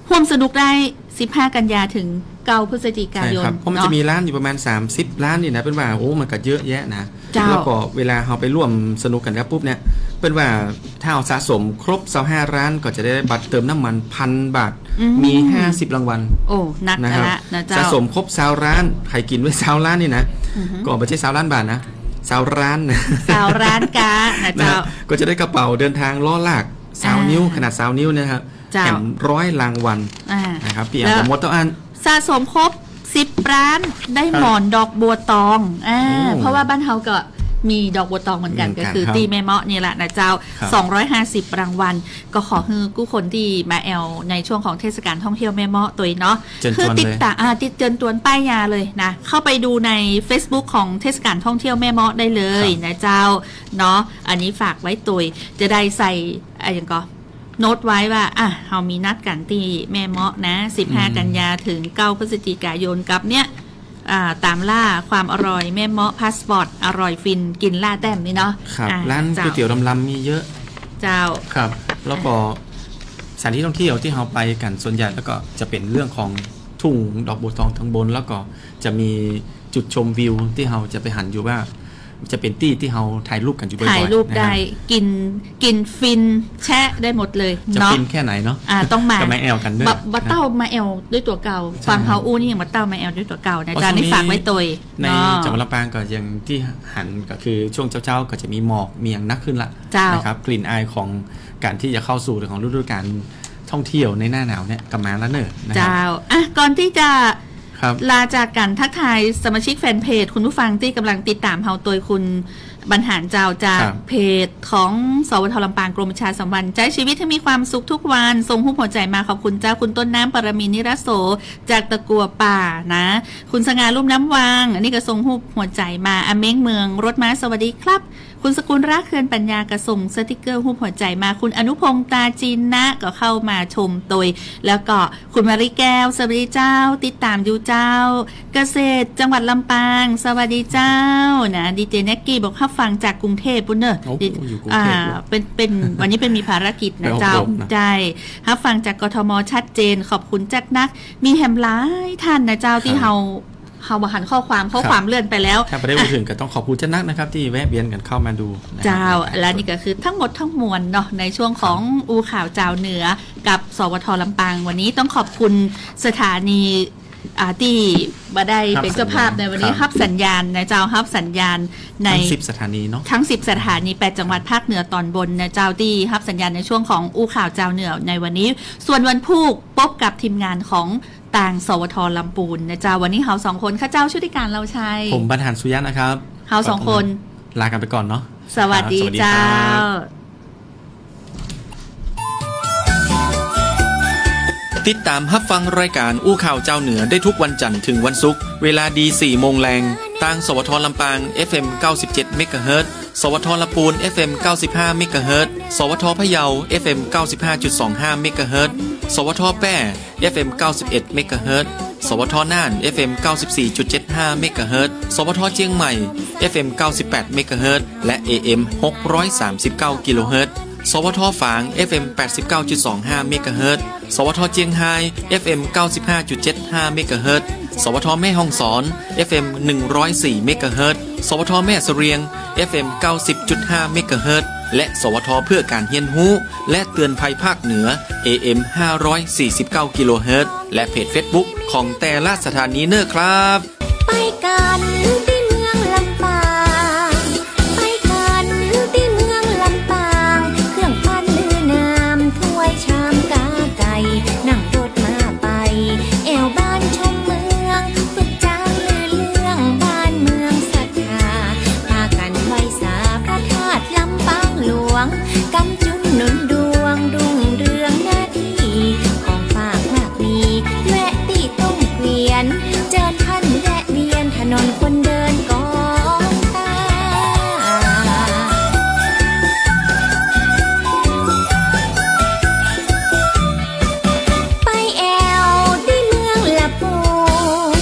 ร่วมสนุกได้15 กันยาถึง9 พฤศจิกายนเพราะมันจะมีร้านอยู่ประมาณ30ร้านนี่นะเป็นว่าโอ้มันก็เยอะแยะนะแล้วก็เวลาเราไปร่วมสนุกกันครับปุ๊บเนี่ยเป็นว่าถ้าเอาสะสมครบ25ร้านก็จะได้บัตรเติมน้ำมัน 1,000 บาทมี50รางวัลโอ้นักนะครับสะสมครบ20ร้านใครกินไว้20ร้านนี่นะก็ไม่ใช่20ล้านบาทนะ20ร้านนะ20ร้านกานะเจ้าก็จะได้กระเป๋าเดินทางล้อลาก20นิ้วขนาด20นิ้วนะครับแถม100รางวัลนะครับพี่แอมหมดตัวอันสะสมครบ10ร้านได้หมอนดอกบัวตองเพราะว่าบ้านเฮาก็มีดอกบัวตองเหมือนกันก็คือตีแม่เมาะนี่แหละนะเจ้า250รางวัลก็ขอให้กู้คนที่มาแอลในช่วงของเทศกาลท่องเที่ยวแม่เมาะตัวเนาะคือติดตามติดเตือนตวนป้ายยาเลยนะเข้าไปดูใน Facebook ของเทศกาลท่องเที่ยวแม่เมาะได้เลยนะเจ้าเนาะอันนี้ฝากไว้ตัวจะได้ใส่อย่างก็โน้ตไว้ว่าเรามีนัดกันที่แม่เมาะนะ15 กันยาถึง9 พฤศจิกายนกับเนี่ยตามล่าความอร่อยแม่เมาะพาสปอร์ตอร่อยฟินกินล่าแต้มนี่เนาะครับร้านก๋วยเตี๋ยวลำมีเยอะเจ้าครับแล้วก็สถานที่ท่องเที่ยวที่เราไปกันส่วนใหญ่แล้วก็จะเป็นเรื่องของทุ่งดอกบัวทองทั้งบนแล้วก็จะมีจุดชมวิวที่เราจะไปหันอยู่ว่าจะเป็นที่เราถ่ายรูปกันอยู่บ่อยๆถ่ายรูปได้กินฟินแชะได้หมดเลยจะฟินแค่ไหนเนาะต้องมาแอลกันด้วยบัตเต้ามาแอลด้วยตัวเก่าฟังเฮาอู้นี่อย่างบัตเต้ามาแอลด้วยตัวเก่านะจานนี้ฝากไว้ตัวในจังหวัดลำปางก็ยังที่หันก็คือช่วงเช้าๆก็จะมีหมอกมีอย่างนักขึ้นละนะครับกลิ่นอายของการที่จะเข้าสู่ของฤดูกาลท่องเที่ยวในหน้าหนาวเนี่ยกำมาแล้วเนอะเจ้าก่อนที่จะลาจากกันทักทายสมาชิกแฟนเพจคุณผู้ฟังที่กำลังติดตามเฮาโดยคุณบรรหารเจ้าจากเพจของสวทลำปางกรมประชาสัมพันธ์ใจชีวิตให้มีความสุขทุกวันส่งหุ้มหัวใจมาขอบคุณเจ้าคุณต้นน้ำปรมีนิรโสจากตะกัวป่านะคุณสง่าลุ่มน้ำวางอันนี้ก็ส่งหุ้มหัวใจมาอเม้งเมืองรถม้าสวัสดีครับคุณสกุลรักเคือนปัญญากระส่งสติกเกอร์หุ้มหัวใจมาคุณอนุพงษ์ตาจีนนะก็เข้ามาชมโดยแล้วก็คุณมาริแก้วสวัสดีเจ้าติดตามอยู่เจ้าเกษตรจังหวัดลำปางสวัสดีเจ้านะดีเจแน็กกี้บอกฟังจากกรุงเทพปุ่นเนอะเป็นวันนี้เป็นมีภารกิจนะเจ้าใจฟังจากกทมชัดเจนขอบคุณจากนักมีแฮมหลายท่านนะเจ้าที่เฮามาหันข้อความเลื่อนไปแล้วถ้าไปได้พูดถึงก็ต้องขอบคุณเจ้านักนะครับที่แวะเวียนกันเข้ามาดูเจ้าและนี่ก็คือทั้งหมดทั้งมวลเนาะในช่วงของอูข่าวเจ้าเหนือกับสวทลำปางวันนี้ต้องขอบคุณสถานี ที่บ่ได้เป็นเจ้าภาพในวันนี้ฮับสัญญาณนะเจ้าฮับสัญญาณในทั้ง10 สถานีเนาะทั้ง10 สถานี8 จังหวัดภาคเหนือตอนบนนะเจ้าที่ฮับสัญญาณในช่วงของอู้ข่าวเจ้าเหนือในวันนี้ส่วนวันพุธพบกับทีมงานของต่างสวทลำพูนนะเจ้าวันนี้เฮา2 คนข้าเจ้าชุติการเราชัยผมบรรหารสุยันนะครับเฮา2 คนลากันไปก่อนเนาะสวัสดีเจ้าติดตามรับฟังรายการอู้ข่าวเจ้าเหนือได้ทุกวันจันทร์ถึงวันศุกร์เวลาดี 4 โมงแรงทางสวทลำปาง FM 97 เมกะเฮิรตซ์สวทลำพูน FM 95 เมกะเฮิรตซ์สวทพะเยา FM 95.25 เมกะเฮิรตซ์สวทแป้ FM 91 เมกะเฮิรตซ์สวทน่าน FM 94.75 เมกะเฮิรตซ์สวทเชียงใหม่ FM 98 เมกะเฮิรตซ์และ AM 639 กิโลเฮิรตซ์สวทฝาง FM 89.25 เมกะเฮิรตซ์สวทเจียงไฮ้ FM 95.75 เมกะเฮิรตซ์สวทแม่ฮ่องสอน FM 104 เมกะเฮิรตซ์สวทแม่เสรียง FM 90.5 เมกะเฮิรตซ์และสวทเพื่อการเรียนรู้และเตือนภัยภาคเหนือ AM 549 กิโลเฮิรตซ์และเพจ Facebook ของแต่ละสถานีเนอครับไปกันที่เมืองลำปางไปกันที่เมืองลำปางเครื่องปั้นลือน้ำถ้วยชามกาไก่นั่งรถมาไปแอวบ้านชมเมืองฝึกจางลือเรื่องบ้านเมืองศรัทธาพากันไหว้สาพระธาตุลำปางหลวงกำจุนหนุนดวงรุ่งเรืองหน้าที่ของฝากมากมีแวะตีต้มเกวียนเจอท่านแวะเวียนถนนคนเดินกองตาไปแอวที่เมืองละปูน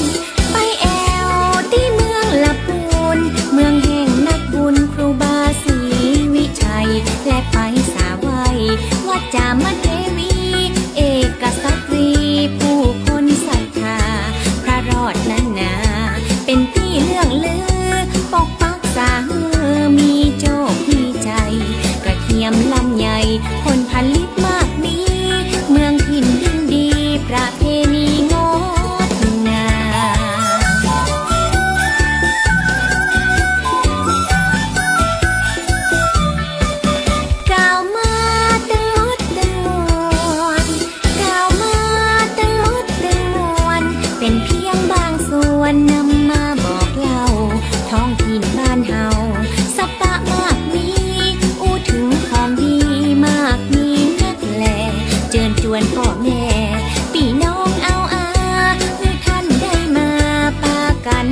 ไปแอวที่เมืองละปูนเมืองแห่งนักบุญครูบาศรีวิชัยและไปสาวัยวัดจามเทวีเอกสัตรีผู้คนศรัทธาพระรอดนานาเป็นที่เรื่องลือปกปักษามีโจกมีใจกระเทียมลำใหญ่คนผลิตมากมีเมืองถิ่นดินดีประเพณีงดงามกล่าวมาตั้งมดตั้งมวลกล่าวมาตั้งมดตั้งมวลเป็นเพียงบางส่วนนำมาบอกเล่าท้องถิ่นบ้านเฮาสัปปะมากมีอู้ถึงของดีมากมีนักแลเจิญจวนพ่อแม่พี่น้องเอาอาเพื่อท่านได้มาปากัน